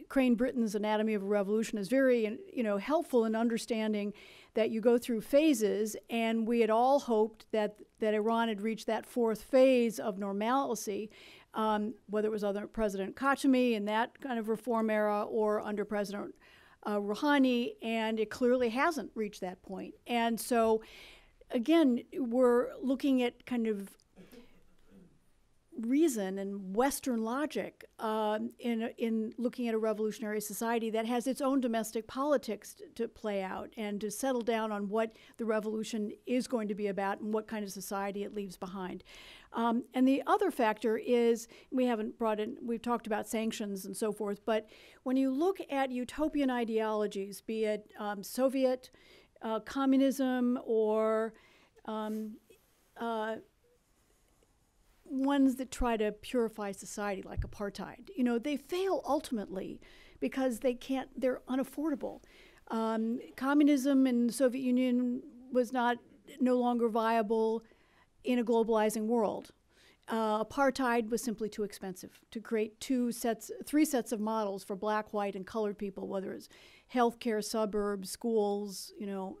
Crane Britton's Anatomy of a Revolution is very, helpful in understanding that you go through phases, and we had all hoped that Iran had reached that fourth phase of normalcy, whether it was under President Khatami in that kind of reform era or under President Rouhani, and it clearly hasn't reached that point. And so, again, we're looking at kind of reason and Western logic in looking at a revolutionary society that has its own domestic politics to play out and to settle down on what the revolution is going to be about and what kind of society it leaves behind. And the other factor is, we've talked about sanctions and so forth, but when you look at utopian ideologies, be it Soviet communism or ones that try to purify society like apartheid, they fail ultimately because they're unaffordable. Communism in the Soviet Union was no longer viable in a globalizing world. Apartheid was simply too expensive to create three sets of models for black, white, and colored people, whether it's healthcare, suburbs, schools,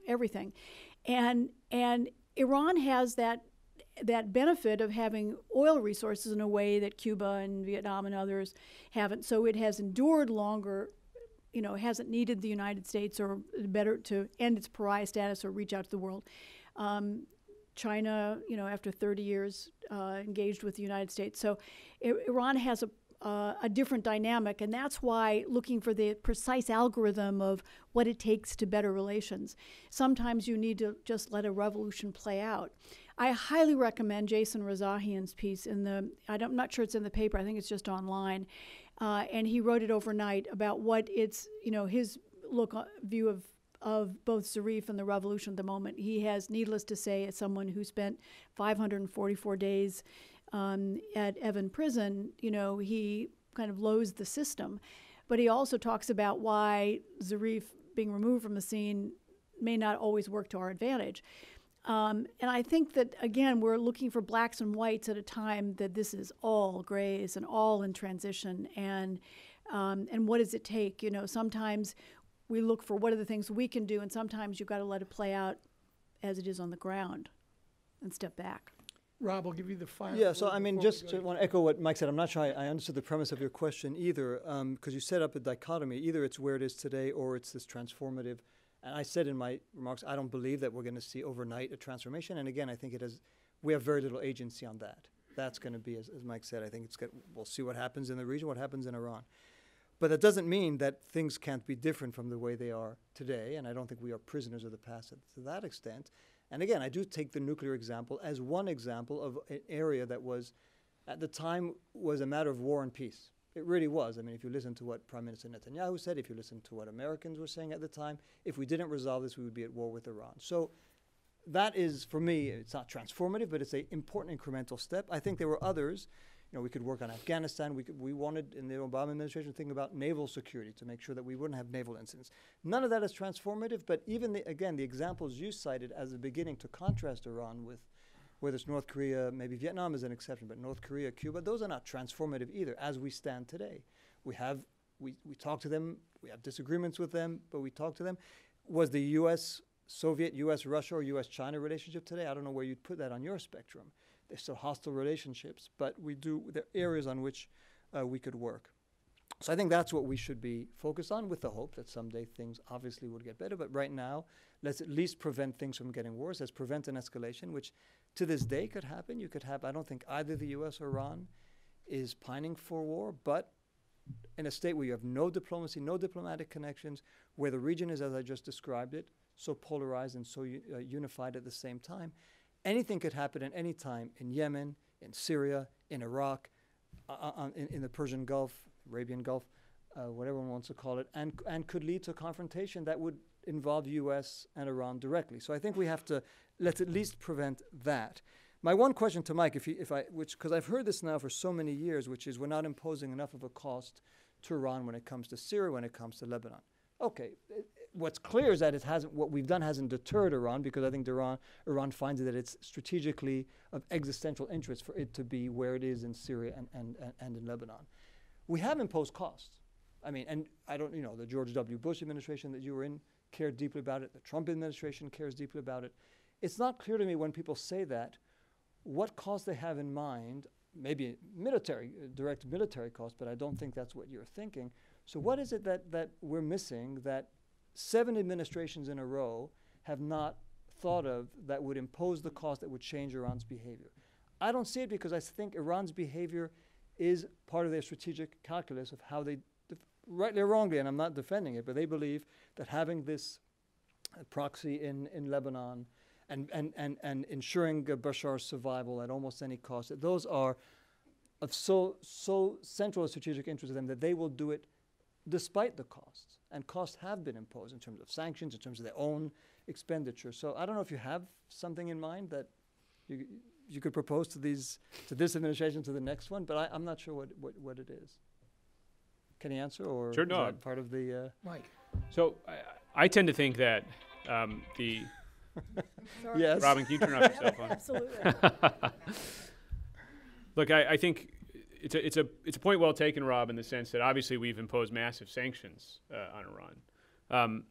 everything. And Iran has that benefit of having oil resources in a way that Cuba and Vietnam and others haven't. So it has endured longer, hasn't needed the United States or better to end its pariah status or reach out to the world. China, after 30 years, engaged with the United States. So Iran has a different dynamic, and that's why looking for the precise algorithm of what it takes to better relations. Sometimes you need to just let a revolution play out. I highly recommend Jason Rezahian's piece I'm not sure it's in the paper, I think it's just online, and he wrote it overnight about what it's, his view of both Zarif and the revolution at the moment. He has, needless to say, as someone who spent 544 days at Evin prison, he kind of loathes the system. But he also talks about why Zarif being removed from the scene may not always work to our advantage. And I think that, again, we're looking for blacks and whites at a time that this is all grays and all in transition. And what does it take? Sometimes we look for what are the things we can do, and sometimes you've got to let it play out as it is on the ground and step back. Rob, I'll give you the final Yeah, so word I mean, before we just go to- want to echo what Mike said. I'm not sure I understood the premise of your question either, because you set up a dichotomy. Either it's where it is today or it's this transformative. And I said in my remarks, I don't believe that we're going to see overnight a transformation. And again, I think we have very little agency on that. That's going to be, as Mike said, I think we'll see what happens in the region, what happens in Iran. But that doesn't mean that things can't be different from the way they are today. And I don't think we are prisoners of the past to that extent. And again, I do take the nuclear example as one example of an area that was, at the time, was a matter of war and peace. It really was. I mean, if you listen to what Prime Minister Netanyahu said, if you listen to what Americans were saying at the time, if we didn't resolve this, we would be at war with Iran. So that is, for me, it's not transformative, but it's an important incremental step. I think there were others. You know, we could work on Afghanistan. We wanted, in the Obama administration, to think about naval security to make sure that we wouldn't have naval incidents. None of that is transformative, but even, again, the examples you cited as a beginning to contrast Iran with, whether it's North Korea, maybe Vietnam is an exception, but North Korea, Cuba, those are not transformative either, as we stand today. We talk to them, we have disagreements with them, but we talk to them. Was the US-Soviet, US-Russia, or US-China relationship today? I don't know where you'd put that on your spectrum. They're still hostile relationships, but there are areas on which we could work. So I think that's what we should be focused on, with the hope that someday things obviously would get better. But right now, let's at least prevent things from getting worse. Let's prevent an escalation, which to this day could happen. I don't think either the US or Iran is pining for war, but in a state where you have no diplomacy, no diplomatic connections, where the region is, as I just described it, so polarized and so unified at the same time, anything could happen at any time in Yemen, in Syria, in Iraq, in the Persian Gulf, Arabian Gulf, whatever one wants to call it, and could lead to a confrontation that would involve U.S. and Iran directly. So I think we have to, let's at least prevent that. My one question to Mike, because I've heard this now for so many years, which is we're not imposing enough of a cost to Iran when it comes to Syria, when it comes to Lebanon. Okay, what's clear is that what we've done hasn't deterred Iran, because I think Iran finds that it's strategically of existential interest for it to be where it is in Syria and in Lebanon. We have imposed costs. I mean, and I don't, the George W. Bush administration that you were in cared deeply about it. The Trump administration cares deeply about it. It's not clear to me when people say that what cost they have in mind, maybe direct military cost, but I don't think that's what you're thinking. So what is it that we're missing that 7 administrations in a row have not thought of that would impose the cost that would change Iran's behavior? I don't see it, because I think Iran's behavior is part of their strategic calculus of how they, rightly or wrongly, and I'm not defending it, but they believe that having this proxy in Lebanon and ensuring Bashar's survival at almost any cost, that those are of so central a strategic interest to them that they will do it despite the costs. And costs have been imposed in terms of sanctions, in terms of their own expenditure. So I don't know if you have something in mind that you could propose to this administration, to the next one, but I'm not sure what it is. Can you answer, or sure, is no. that part of the... Mike. So I tend to think that the... Sorry. Yes. Robin, can you turn off your cell phone? Absolutely. Look, I think it's a point well taken, Rob, in the sense that obviously we've imposed massive sanctions on Iran.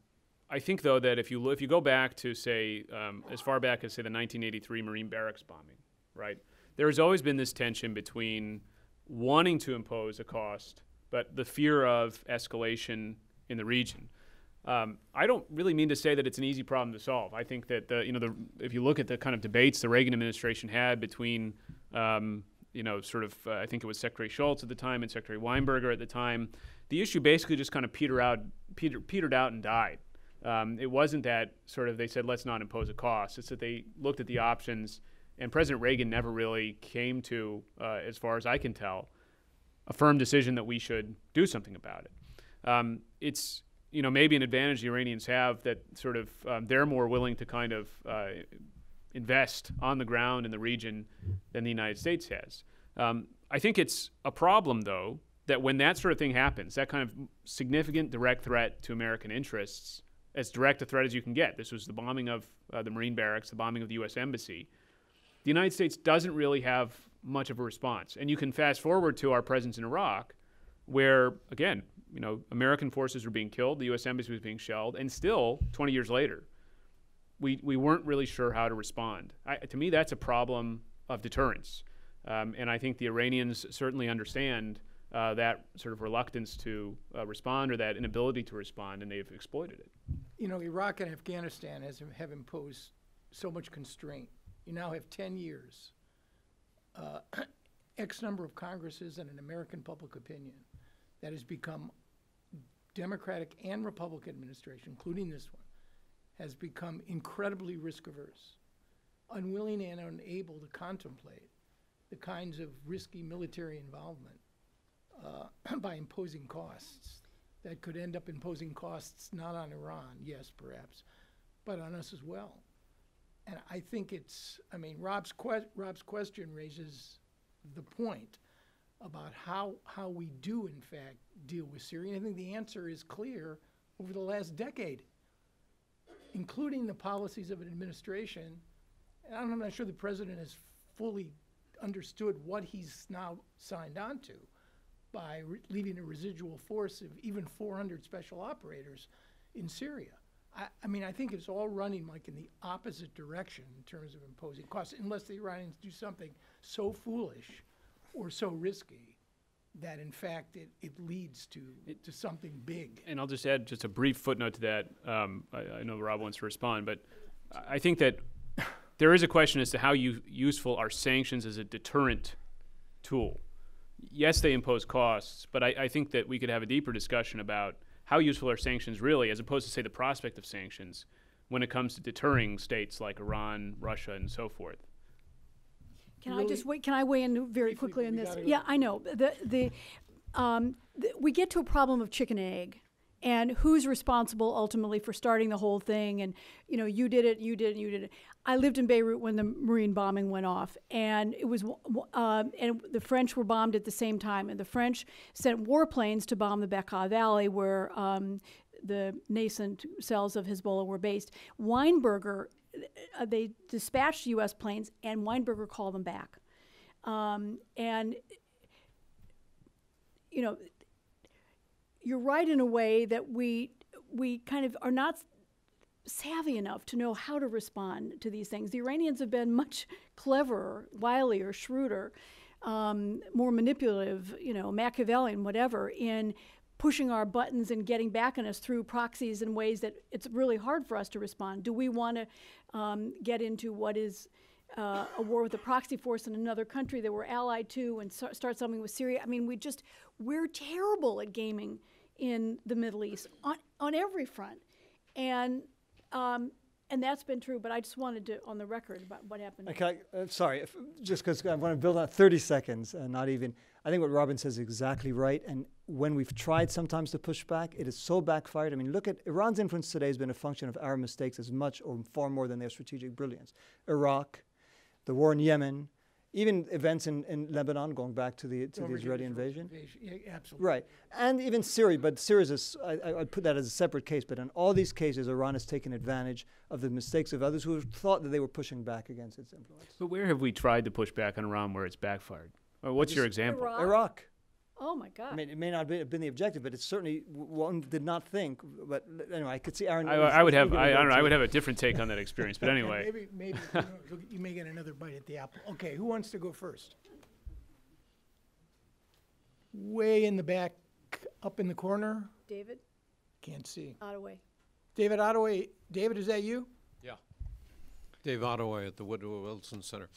I think, though, that if you go back to, say, as far back as, say, the 1983 Marine barracks bombing, right, there has always been this tension between wanting to impose a cost, but the fear of escalation in the region. I don't really mean to say that it's an easy problem to solve. I think that if you look at the kind of debates the Reagan administration had between I think it was Secretary Shultz at the time and Secretary Weinberger at the time, the issue basically just kind of petered out and died. It wasn't that they said, let's not impose a cost. It's that they looked at the options, and President Reagan never really came to, as far as I can tell, a firm decision that we should do something about it. It's maybe an advantage the Iranians have that they're more willing to kind of invest on the ground in the region than the United States has. I think it's a problem, though, that when that sort of thing happens, that kind of significant direct threat to American interests, as direct a threat as you can get. This was the bombing of the Marine barracks, the bombing of the U.S. Embassy. The United States doesn't really have much of a response. And you can fast forward to our presence in Iraq, where, again, American forces were being killed, the U.S. Embassy was being shelled, and still, 20 years later, we weren't really sure how to respond. To me, that's a problem of deterrence. And I think the Iranians certainly understand that sort of reluctance to respond or that inability to respond, and they've exploited it. You know, Iraq and Afghanistan have imposed so much constraint. You now have 10 years, X number of Congresses and an American public opinion that has become Democratic and Republican administration, including this one, has become incredibly risk averse, unwilling and unable to contemplate the kinds of risky military involvement by imposing costs that could end up imposing costs not on Iran, yes, perhaps, but on us as well. And I think it's, I mean, Rob's question raises the point about how we do, in fact, deal with Syria. And I think the answer is clear over the last decade, including the policies of an administration. And I'm not sure the president has fully understood what he's now signed on to by leaving a residual force of even 400 special operators in Syria. I mean, I think it's all running like in the opposite direction in terms of imposing costs, unless the Iranians do something so foolish or so risky that, in fact, it leads to something big. And I'll just add just a brief footnote to that. I know Rob wants to respond, but I think that there is a question as to how useful are sanctions as a deterrent tool. Yes, they impose costs, but I think that we could have a deeper discussion about how useful are sanctions really, as opposed to, say, the prospect of sanctions when it comes to deterring states like Iran, Russia, and so forth. Can I weigh in very quickly on this? Yeah, I know. We get to a problem of chicken and egg, and who's responsible ultimately for starting the whole thing. And you did it, you did it, you did it. I lived in Beirut when the Marine bombing went off, and it was and the French were bombed at the same time, and the French sent warplanes to bomb the Bekaa Valley, where the nascent cells of Hezbollah were based. Weinberger. They dispatched U.S. planes, and Weinberger called them back. And, you're right in a way that we kind of are not savvy enough to know how to respond to these things. The Iranians have been much cleverer, wilier, shrewder, more manipulative, Machiavellian, whatever, in pushing our buttons and getting back on us through proxies in ways that it's really hard for us to respond. Do we want to get into what is a war with a proxy force in another country that we're allied to and start something with Syria? I mean, we're terrible at gaming in the Middle East on every front. And that's been true, but I just wanted to, on the record, about what happened. Okay, sorry, just because I want to build on 30 seconds, not even. I think what Robin says is exactly right. And when we've tried sometimes to push back, it is so backfired. I mean, look at Iran's influence today has been a function of our mistakes as much or far more than their strategic brilliance. Iraq, the war in Yemen, even events in Lebanon going back to the Israeli invasion. Yeah, absolutely. Right. And even Syria, but Syria is, I'd put that as a separate case, but in all these cases, Iran has taken advantage of the mistakes of others who thought that they were pushing back against its influence. But where have we tried to push back on Iran where it's backfired? Well, what's your example? Iraq. Oh my God! I mean, it may not have been the objective, but it's certainly one did not think. But anyway, I could see Aaron. I would have a different take on that experience. But anyway, maybe you may get another bite at the apple. Okay, who wants to go first? Way in the back, up in the corner. David. Can't see. Ottaway. David Ottaway. David, is that you? Yeah. Dave Ottaway at the Woodrow Wilson Center.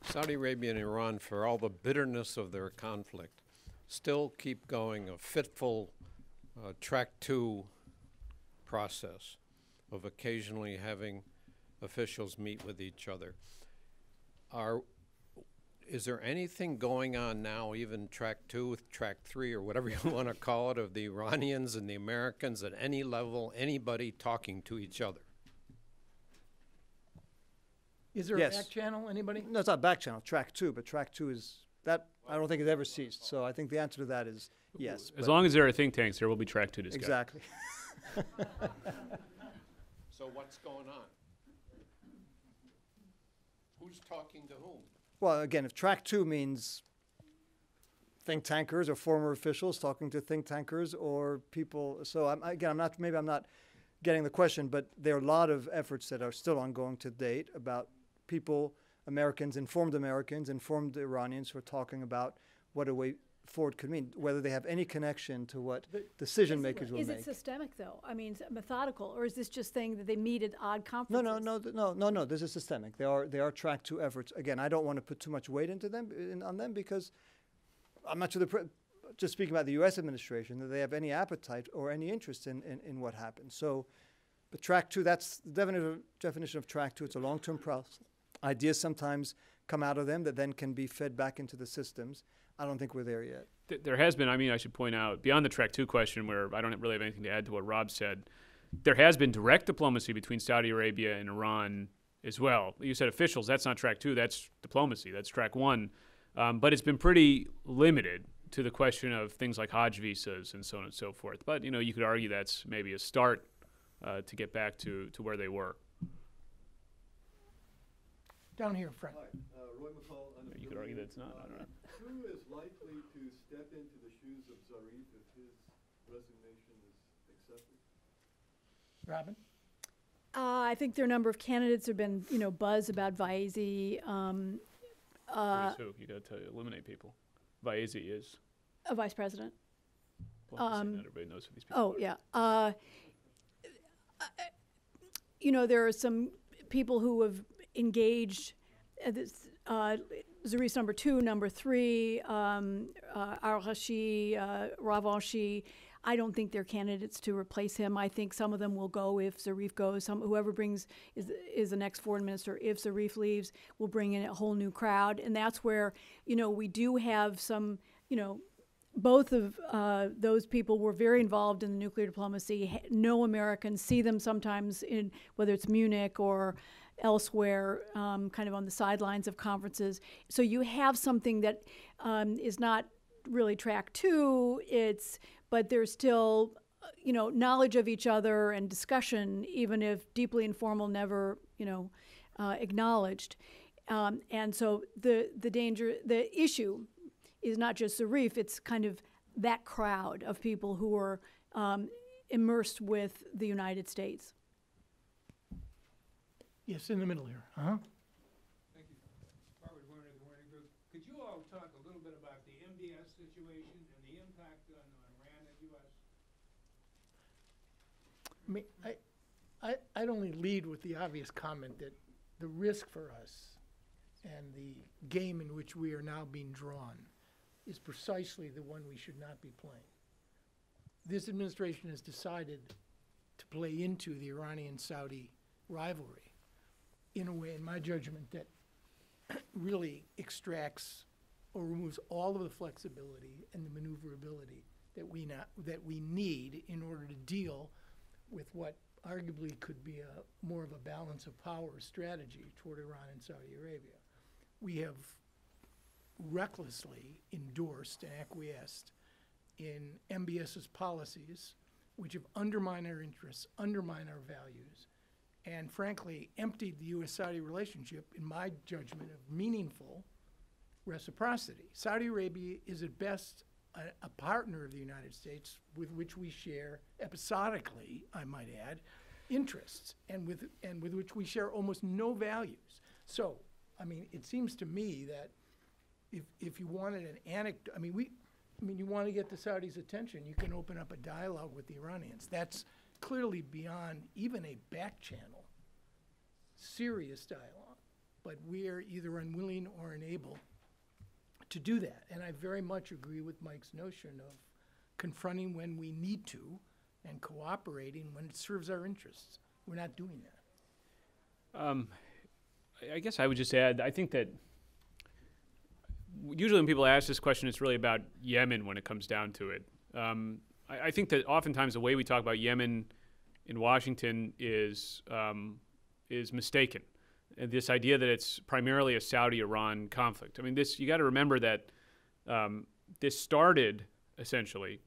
Saudi Arabia and Iran, for all the bitterness of their conflict, still keep going a fitful track 2 process of occasionally having officials meet with each other. Is there anything going on now, even track 2 with track 3 or whatever you want to call it, of the Iranians and the Americans at any level, anybody talking to each other? Is there a back channel? Anybody? No, it's not back channel. Track 2, but track 2 is that. I don't think it's ever ceased. So I think the answer to that is yes. As long as there are think tanks, there will be track 2 discussion. Exactly. So what's going on? Who's talking to whom? Well, again, if track 2 means think tankers or former officials talking to think tankers or people, so I'm not getting the question, but there are a lot of efforts that are still ongoing to date about people Americans, informed Iranians who are talking about what a way forward could mean, whether they have any connection to what decision makers will make. Is it systemic, though? I mean, methodical, or is this just saying that they meet at odd conferences? No. This is systemic. They are track 2 efforts. Again, I don't want to put too much weight into them on them because I'm not sure. Just speaking about the U.S. administration, that they have any appetite or any interest in what happens. So, but track 2, that's the definition of track 2. It's a long-term process. Ideas sometimes come out of them that then can be fed back into the systems. I don't think we're there yet. There has been, I should point out, beyond the track 2 question, where I don't really have anything to add to what Rob said, there has been direct diplomacy between Saudi Arabia and Iran as well. You said officials, that's not track 2, that's diplomacy, that's track 1. But it's been pretty limited to the question of things like Hajj visas and so on and so forth. But, you could argue that's maybe a start to get back to where they were. Down here in front. Hi, Roy McCall. You could argue that it's not. Who is likely to step into the shoes of Zarif if his resignation is accepted? Robin? I think there are a number of candidates. There have been, buzz about Vaezi. Who? You got to eliminate people. Vaezi is A vice president. Well, everybody knows who these people Oh, are. Yeah. There are some people who have engaged. Zarif's number 2, number 3, Al-Rashi, Ravanchi. I don't think they're candidates to replace him. I think some of them will go if Zarif goes. Whoever is the next foreign minister. If Zarif leaves, will bring in a whole new crowd, and that's where we do have some. Both of those people were very involved in the nuclear diplomacy. No Americans see them sometimes in whether it's Munich or elsewhere, kind of on the sidelines of conferences. So you have something that is not really track 2. But there's still, knowledge of each other and discussion, even if deeply informal, never, acknowledged. And so the issue is not just Zarif, it's kind of that crowd of people who are immersed with the United States. Yes, in the middle here. Uh-huh. Thank you. Robert Werner, the Werner Group. Could you all talk a little bit about the MBS situation and the impact on Iran and U.S.? I'd only lead with the obvious comment that the risk for us and the game in which we are now being drawn is precisely the one we should not be playing. This administration has decided to play into the Iranian-Saudi rivalry in a way, in my judgment, that really extracts or removes all of the flexibility and the maneuverability that we need in order to deal with what arguably could be more of a balance of power strategy toward Iran and Saudi Arabia. We have recklessly endorsed and acquiesced in MBS's policies, which have undermined our interests, undermined our values, and frankly emptied the U.S.-Saudi relationship, in my judgment, of meaningful reciprocity. Saudi Arabia is at best a partner of the United States with which we share episodically, I might add, interests, and with which we share almost no values. So, it seems to me that if you wanted an anecdote, you want to get the Saudis' attention, you can open up a dialogue with the Iranians. That's clearly beyond even a back channel, serious dialogue. But we're either unwilling or unable to do that. And I very much agree with Mike's notion of confronting when we need to and cooperating when it serves our interests. We're not doing that. I guess I would just add, I think that usually when people ask this question, it's really about Yemen when it comes down to it. I think that oftentimes the way we talk about Yemen in Washington is mistaken. And this idea that it's primarily a Saudi-Iran conflict. You got to remember that this started essentially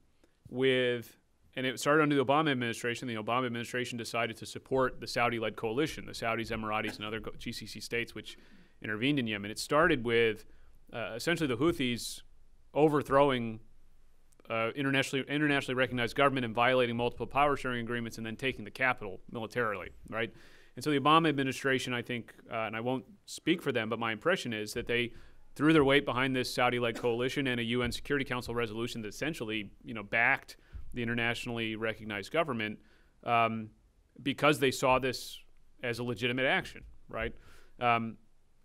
with, and it started under the Obama administration. The Obama administration decided to support the Saudi-led coalition, the Saudis, Emiratis, and other GCC states which intervened in Yemen. It started with essentially the Houthis overthrowing internationally recognized government and violating multiple power sharing agreements and then taking the capital militarily, right? And so the Obama administration, I think, and I won't speak for them, but my impression is that they threw their weight behind this Saudi-led coalition and a UN Security Council resolution that essentially, backed the internationally recognized government because they saw this as a legitimate action, right?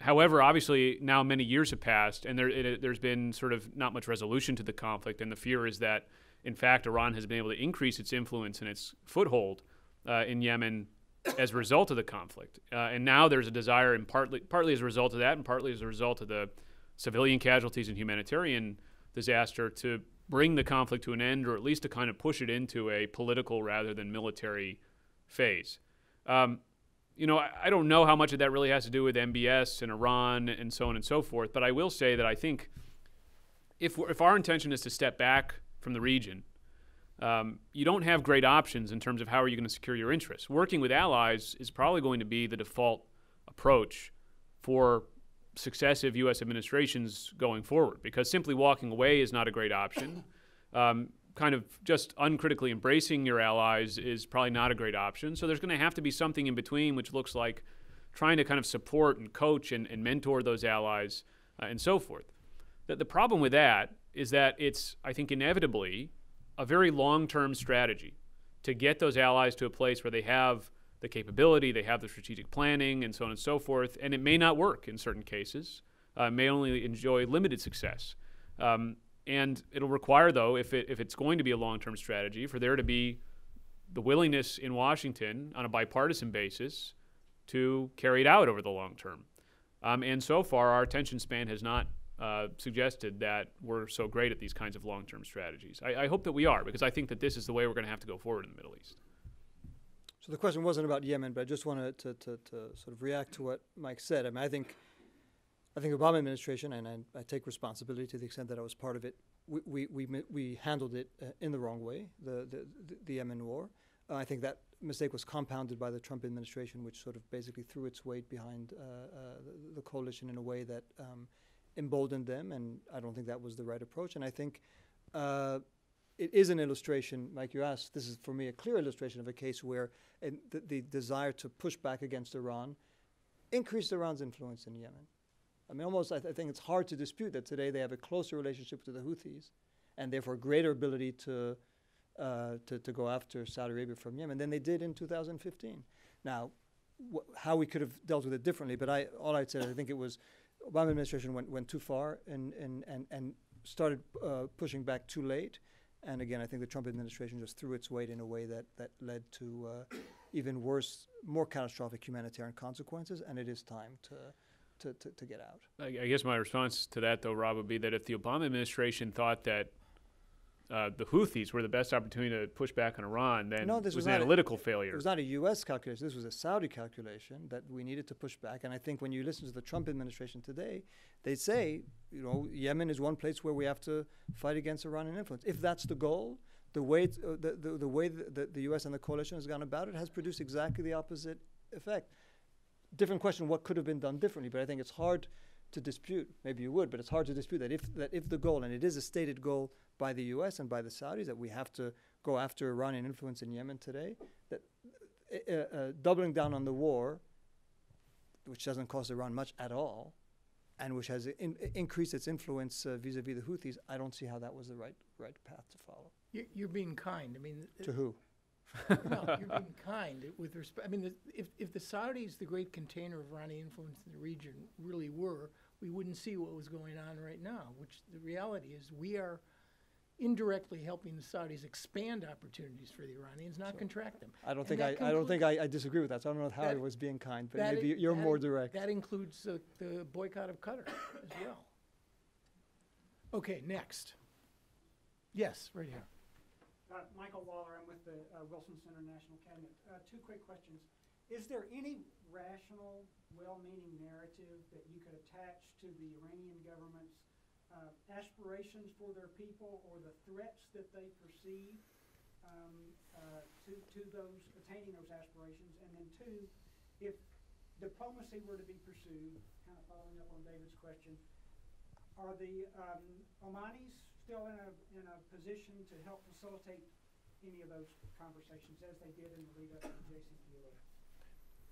However, obviously, now many years have passed, and there's been sort of not much resolution to the conflict, and the fear is that, in fact, Iran has been able to increase its influence and its foothold in Yemen as a result of the conflict. And now there's a desire, and partly as a result of that, and partly as a result of the civilian casualties and humanitarian disaster, to bring the conflict to an end, or at least to kind of push it into a political rather than military phase. I don't know how much of that really has to do with MBS and Iran and so on and so forth, but I will say that I think if our intention is to step back from the region, you don't have great options in terms of how are you going to secure your interests. Working with allies is probably going to be the default approach for successive U.S. administrations going forward, because simply walking away is not a great option. Kind of just uncritically embracing your allies is probably not a great option. So there's going to have to be something in between, which looks like trying to kind of support and coach and mentor those allies and so forth. The problem with that is that it's, I think, inevitably a very long-term strategy to get those allies to a place where they have the capability, they have the strategic planning, and so on and so forth. And it may not work in certain cases. May only enjoy limited success. And it'll require, though, if it's going to be a long-term strategy, for there to be the willingness in Washington on a bipartisan basis to carry it out over the long term. And so far, our attention span has not suggested that we're so great at these kinds of long-term strategies. I hope that we are, because I think that this is the way we're going to have to go forward in the Middle East. So the question wasn't about Yemen, but I just wanted to sort of react to what Mike said. I mean, I think Obama administration, and I take responsibility to the extent that I was part of it, we handled it in the wrong way, the Yemen war. I think that mistake was compounded by the Trump administration, which sort of basically threw its weight behind the coalition in a way that emboldened them, and I don't think that was the right approach. And I think it is an illustration, like you asked, this is for me a clear illustration of a case where the desire to push back against Iran increased Iran's influence in Yemen. I mean, almost, I think it's hard to dispute that today they have a closer relationship to the Houthis, and therefore greater ability to go after Saudi Arabia from Yemen than they did in 2015. Now, how we could have dealt with it differently, but all I'd say, I think it was Obama administration went too far and started pushing back too late. And again, I think the Trump administration just threw its weight in a way that led to even worse, more catastrophic humanitarian consequences, and it is time to get out. I guess my response to that, though, Rob, would be that if the Obama administration thought that the Houthis were the best opportunity to push back on Iran, then it was an analytical failure. It was not a U.S. calculation. This was a Saudi calculation that we needed to push back. And I think when you listen to the Trump administration today, they say, Yemen is one place where we have to fight against Iranian influence. If that's the goal, the way the U.S. and the coalition has gone about it has produced exactly the opposite effect. Different question, what could have been done differently, but I think it's hard to dispute, maybe you would, but it's hard to dispute that if the goal, and it is a stated goal by the U.S. and by the Saudis, that we have to go after Iranian influence in Yemen today, that doubling down on the war, which doesn't cost Iran much at all, and which has increased its influence vis-a-vis the Houthis, I don't see how that was the right path to follow. You're being kind. I mean, to who? No, you're being kind with respect. I mean, if the Saudis, the great container of Iranian influence in the region, really were, we wouldn't see what was going on right now. Which the reality is, we are indirectly helping the Saudis expand opportunities for the Iranians, not contract them. I don't think I disagree with that. So I don't know how I was being kind, but maybe you're more direct. That includes the boycott of Qatar as well. Okay, next. Yes, right here. Michael Waller, I'm with the Wilson Center National Cabinet. Two quick questions. Is there any rational, well-meaning narrative that you could attach to the Iranian government's aspirations for their people or the threats that they perceive to those attaining those aspirations? And then two, if diplomacy were to be pursued, kind of following up on David's question, are the Omanis still in a position to help facilitate any of those conversations as they did in the lead up to the JCPOA?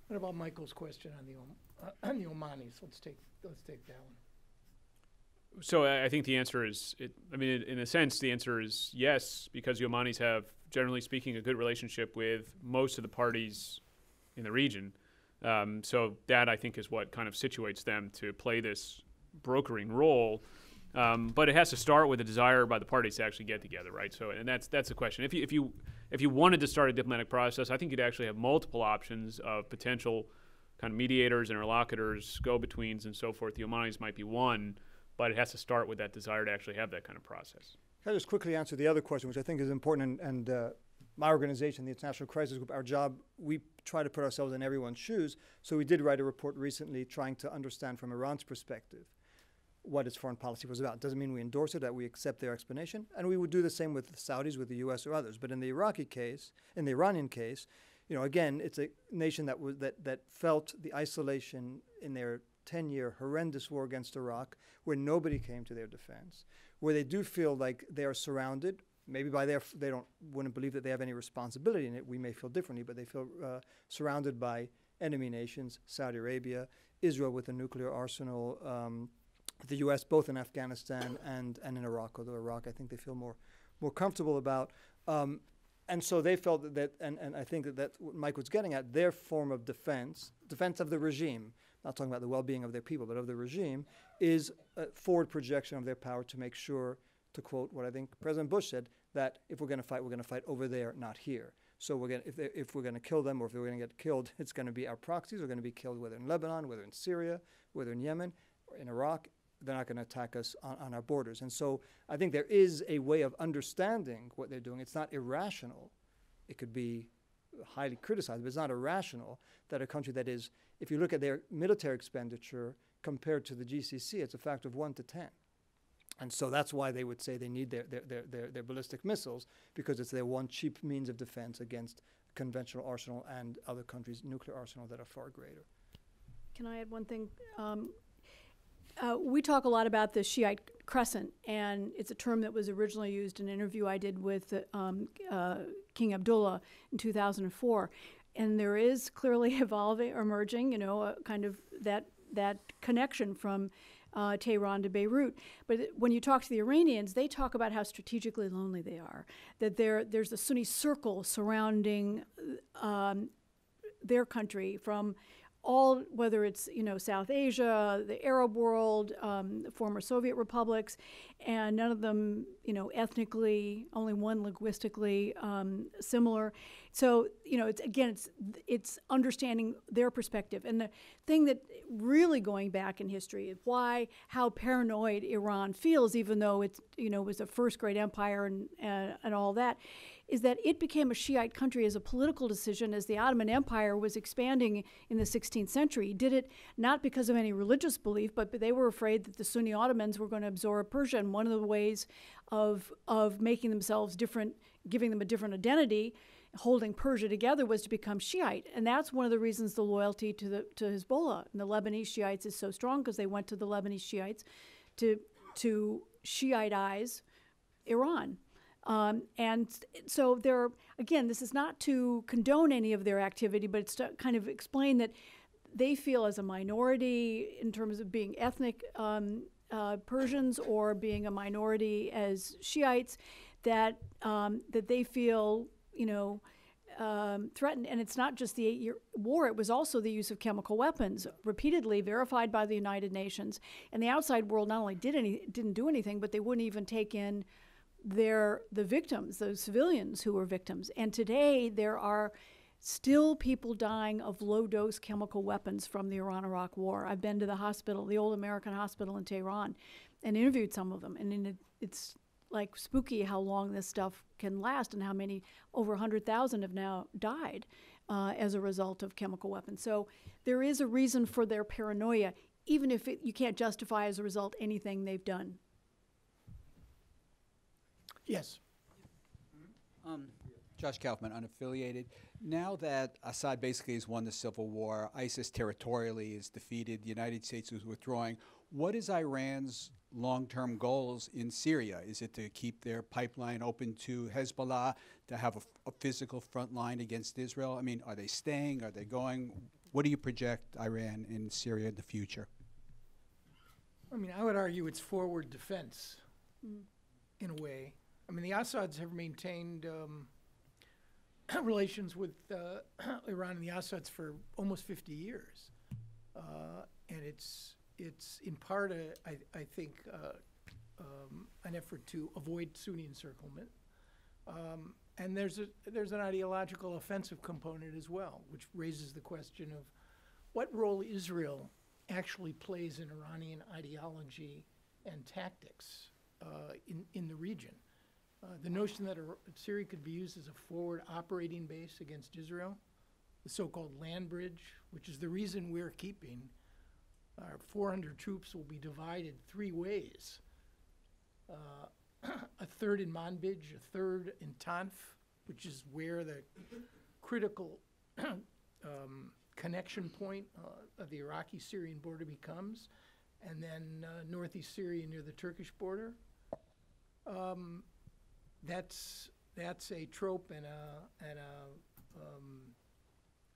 What about Michael's question on the Omanis? Let's take that one. So I think the answer is, in a sense, the answer is yes, because the Omanis have, generally speaking, a good relationship with most of the parties in the region. So that, I think, is what kind of situates them to play this brokering role. But it has to start with a desire by the parties to actually get together, right? So, and that's the question. If you wanted to start a diplomatic process, I think you'd actually have multiple options of potential kind of mediators, interlocutors, go-betweens, and so forth. The Omanis might be one, but it has to start with that desire to actually have that kind of process. Can I just quickly answer the other question, which I think is important, and my organization, the International Crisis Group, our job, we try to put ourselves in everyone's shoes. So we did write a report recently trying to understand from Iran's perspective what its foreign policy was about. It doesn't mean we endorse it, that we accept their explanation, and we would do the same with the Saudis, with the US or others. But in the Iraqi case, in the Iranian case, again, it's a nation that felt the isolation in their 10-year horrendous war against Iraq, where nobody came to their defense, where they do feel like they are surrounded, maybe by wouldn't believe that they have any responsibility in it. We may feel differently, but they feel surrounded by enemy nations, Saudi Arabia, Israel with a nuclear arsenal, the U.S. both in Afghanistan and in Iraq, although Iraq I think they feel more comfortable about. And so they felt that, and I think that's what Mike was getting at, their form of defense of the regime, not talking about the well-being of their people, but of the regime, is a forward projection of their power to make sure, to quote what I think President Bush said, that if we're going to fight over there, not here. So if we're going to kill them, or if they're going to get killed, it's going to be our proxies are going to be killed, whether in Lebanon, whether in Syria, whether in Yemen, or in Iraq. They're not going to attack us on our borders. And so I think there is a way of understanding what they're doing. It's not irrational. It could be highly criticized, but it's not irrational that a country that is, if you look at their military expenditure compared to the GCC, it's a factor of 1 to 10. And so that's why they would say they need their ballistic missiles, because it's their one cheap means of defense against conventional arsenal and other countries' nuclear arsenal that are far greater. Can I add one thing? We talk a lot about the Shiite crescent, and it's a term that was originally used in an interview I did with King Abdullah in 2004. And there is clearly emerging, kind of that connection from Tehran to Beirut. But when you talk to the Iranians, they talk about how strategically lonely they are, that there's a Sunni circle surrounding their country from all, whether it's, South Asia, the Arab world, the former Soviet republics, and none of them, ethnically, only one linguistically similar. So, it's understanding their perspective. And the thing that really going back in history is how paranoid Iran feels, even though it's, was a first great empire and all that, is that it became a Shiite country as a political decision as the Ottoman Empire was expanding in the 16th century. Did it not because of any religious belief, but they were afraid that the Sunni Ottomans were going to absorb Persia, and one of the ways of making themselves different, giving them a different identity, holding Persia together, was to become Shiite. And that's one of the reasons the loyalty to Hezbollah and the Lebanese Shiites is so strong, because they went to the Lebanese Shiites to Shiitize Iran. And so this is not to condone any of their activity, but it's to kind of explain that they feel as a minority in terms of being ethnic Persians or being a minority as Shiites, that they feel, threatened. And it's not just the 8-year war, it was also the use of chemical weapons, repeatedly verified by the United Nations. And the outside world not only didn't do anything, but they wouldn't even take in the victims, those civilians who were victims. And today there are still people dying of low-dose chemical weapons from the Iran-Iraq war. I've been to the hospital, the old American hospital in Tehran, and interviewed some of them. And it's like spooky how long this stuff can last, and how many, over 100,000 have now died as a result of chemical weapons. So there is a reason for their paranoia, even if you can't justify as a result anything they've done. Yes. Josh Kaufman, unaffiliated. Now that Assad basically has won the civil war, ISIS territorially is defeated, the United States is withdrawing, what is Iran's long-term goals in Syria? Is it to keep their pipeline open to Hezbollah, to have a physical front line against Israel? I mean, are they staying? Are they going? What do you project Iran in Syria in the future? I mean, I would argue it's forward defense in a way. I mean, the Assads have maintained relations with Iran and the Assads for almost 50 years. And it's in part, I think, an effort to avoid Sunni encirclement. And there's an ideological offensive component as well, which raises the question of what role Israel actually plays in Iranian ideology and tactics in the region. The notion that Syria could be used as a forward operating base against Israel, the so-called land bridge, which is the reason we're keeping our 400 troops, will be divided 3 ways. A third in Manbij, a third in Tanf, which is where the critical connection point of the Iraqi-Syrian border becomes, and then northeast Syria near the Turkish border. That's a trope and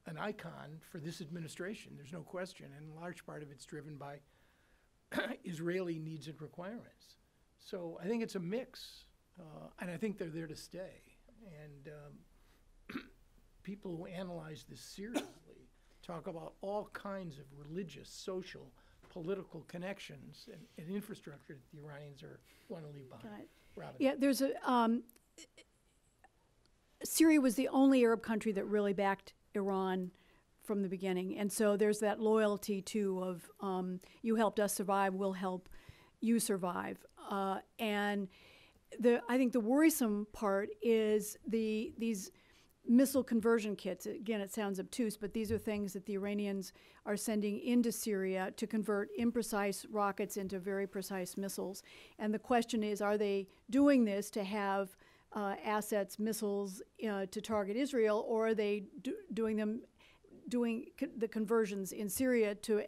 an icon for this administration. There's no question, and a large part of it's driven by Israeli needs and requirements. So I think it's a mix, and I think they're there to stay. And people who analyze this seriously talk about all kinds of religious, social, political connections and infrastructure that the Iranians want to leave behind. Robin. Yeah, there's Syria was the only Arab country that really backed Iran from the beginning. And so there's that loyalty, too, of you helped us survive, we'll help you survive. And I think the worrisome part is these missile conversion kits. Again, it sounds obtuse, but these are things that the Iranians are sending into Syria to convert imprecise rockets into very precise missiles. And the question is, are they doing this to have assets, missiles to target Israel, or are they doing the conversions in Syria to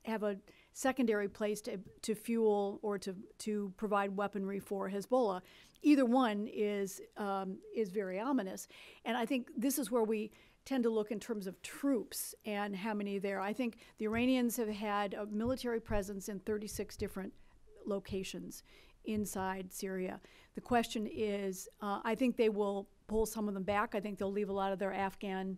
have a secondary place to fuel or to provide weaponry for Hezbollah? Either one is very ominous. And I think this is where we tend to look in terms of troops and how many there. I think the Iranians have had a military presence in 36 different locations inside Syria. The question is, I think they will pull some of them back. I think they'll leave a lot of their Afghan,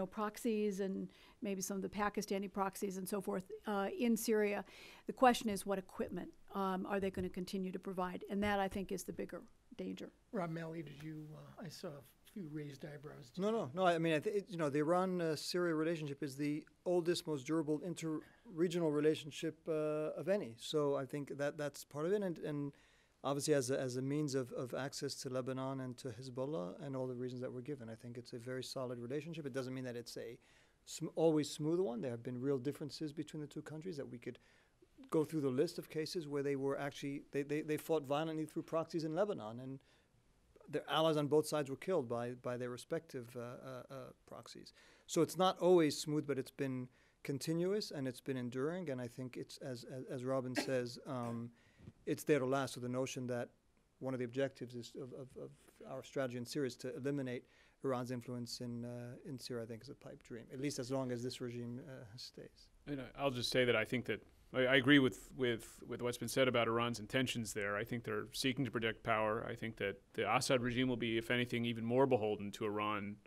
proxies and maybe some of the Pakistani proxies and so forth in Syria. The question is, what equipment are they going to continue to provide? And that, I think, is the bigger danger. Rob Malley, did you? I saw a few raised eyebrows. No. I mean, the Iran-Syria relationship is the oldest, most durable inter-regional relationship of any. So I think that's part of it, and obviously as a means of access to Lebanon and to Hezbollah and all the reasons that were given. I think it's a very solid relationship. It doesn't mean that it's a always smooth one. There have been real differences between the two countries that we could go through the list of cases where they were actually, they fought violently through proxies in Lebanon, and their allies on both sides were killed by their respective proxies. So it's not always smooth, but it's been continuous and it's been enduring, and I think it's, as Robin says, it's there to last. So the notion that one of the objectives of our strategy in Syria is to eliminate Iran's influence in Syria, I think, is a pipe dream, at least as long as this regime stays. And I'll just say that I think that I agree with what's been said about Iran's intentions there. I think they're seeking to protect power. I think that the Assad regime will be, if anything, even more beholden to Iran,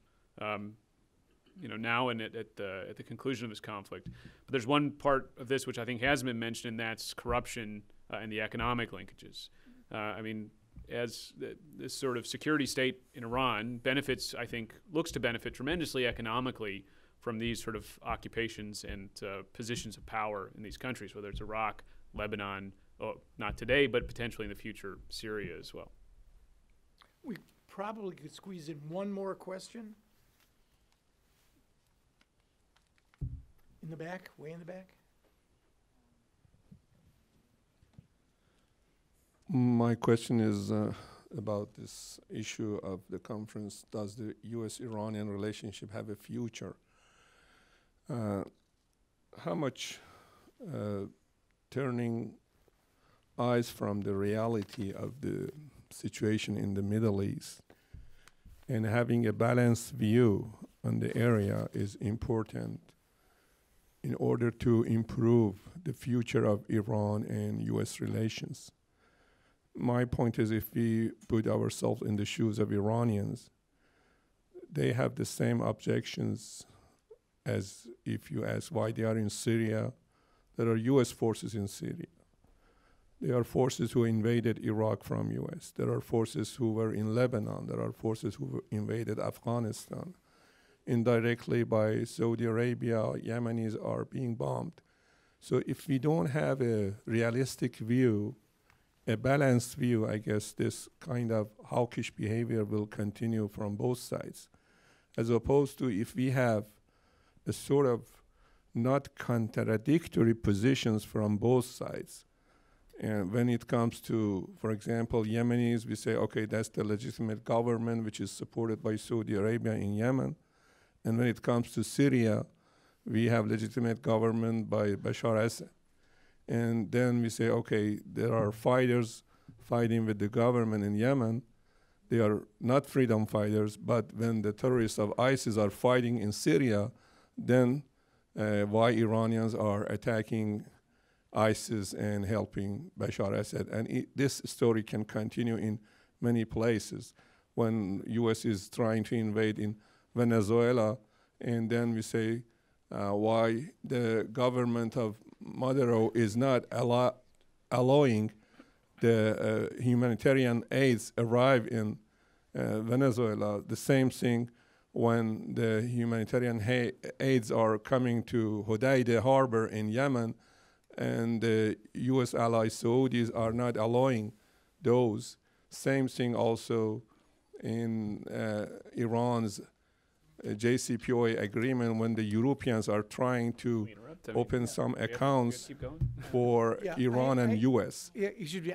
now and at the conclusion of this conflict. But there's one part of this which I think hasn't been mentioned, and that's corruption and the economic linkages. As this sort of security state in Iran looks to benefit tremendously economically from these sort of occupations and positions of power in these countries, whether it's Iraq, Lebanon, not today, but potentially in the future, Syria as well. We probably could squeeze in one more question. In the back, way in the back. My question is about this issue of the conference. Does the US Iranian relationship have a future? How much turning eyes from the reality of the situation in the Middle East, and having a balanced view on the area is important in order to improve the future of Iran and US relations. My point is, if we put ourselves in the shoes of Iranians, they have the same objections as if you ask why they are in Syria. There are US forces in Syria. There are forces who invaded Iraq from US. There are forces who were in Lebanon. There are forces who invaded Afghanistan. Indirectly by Saudi Arabia, Yemenis are being bombed. So if we don't have a realistic view, a balanced view, I guess this kind of hawkish behavior will continue from both sides. As opposed to if we have a sort of not contradictory positions from both sides. And when it comes to, for example, Yemenis, we say, okay, that's the legitimate government which is supported by Saudi Arabia in Yemen. And when it comes to Syria, we have legitimate government by Bashar Assad. And then we say, okay, there are fighters fighting with the government in Yemen. They are not freedom fighters, but when the terrorists of ISIS are fighting in Syria, then why Iranians are attacking ISIS and helping Bashar Assad. And this story can continue in many places. When US is trying to invade in Venezuela, and then we say why the government of Maduro is not allowing the humanitarian aids arrive in Venezuela. The same thing when the humanitarian aids are coming to Hodeidah harbor in Yemen, and the US allies Saudis are not allowing those. Same thing also in Iran's JCPOA agreement when the Europeans are trying to open some accounts for Iran and US. Yeah,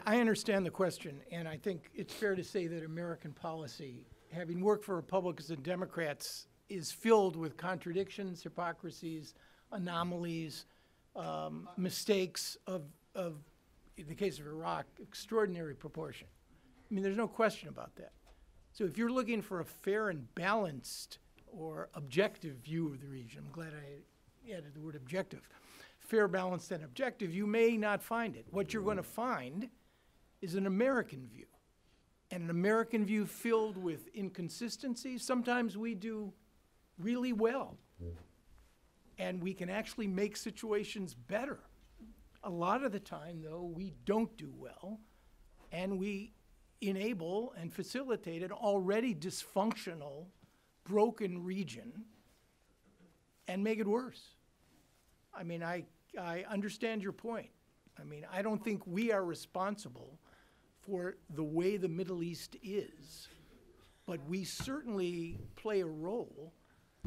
I understand the question, and I think it's fair to say that American policy, having worked for Republicans and Democrats, is filled with contradictions, hypocrisies, anomalies, mistakes of, in the case of Iraq, extraordinary proportion. I mean, there's no question about that. So if you're looking for a fair and balanced or objective view of the region, I'm glad I added the word objective, fair, balanced, and objective, you may not find it. What you're going to find is an American view, and an American view filled with inconsistencies. Sometimes we do really well, and we can actually make situations better. A lot of the time, though, we don't do well, and we enable and facilitate an already dysfunctional, broken region and make it worse. I mean, I understand your point. I mean, I don't think we are responsible for the way the Middle East is, but we certainly play a role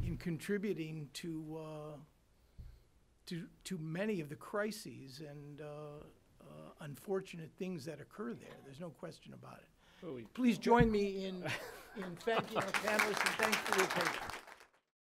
in contributing to many of the crises and unfortunate things that occur there. There's no question about it. Please join me in thanking our panelists, and thanks for your patience.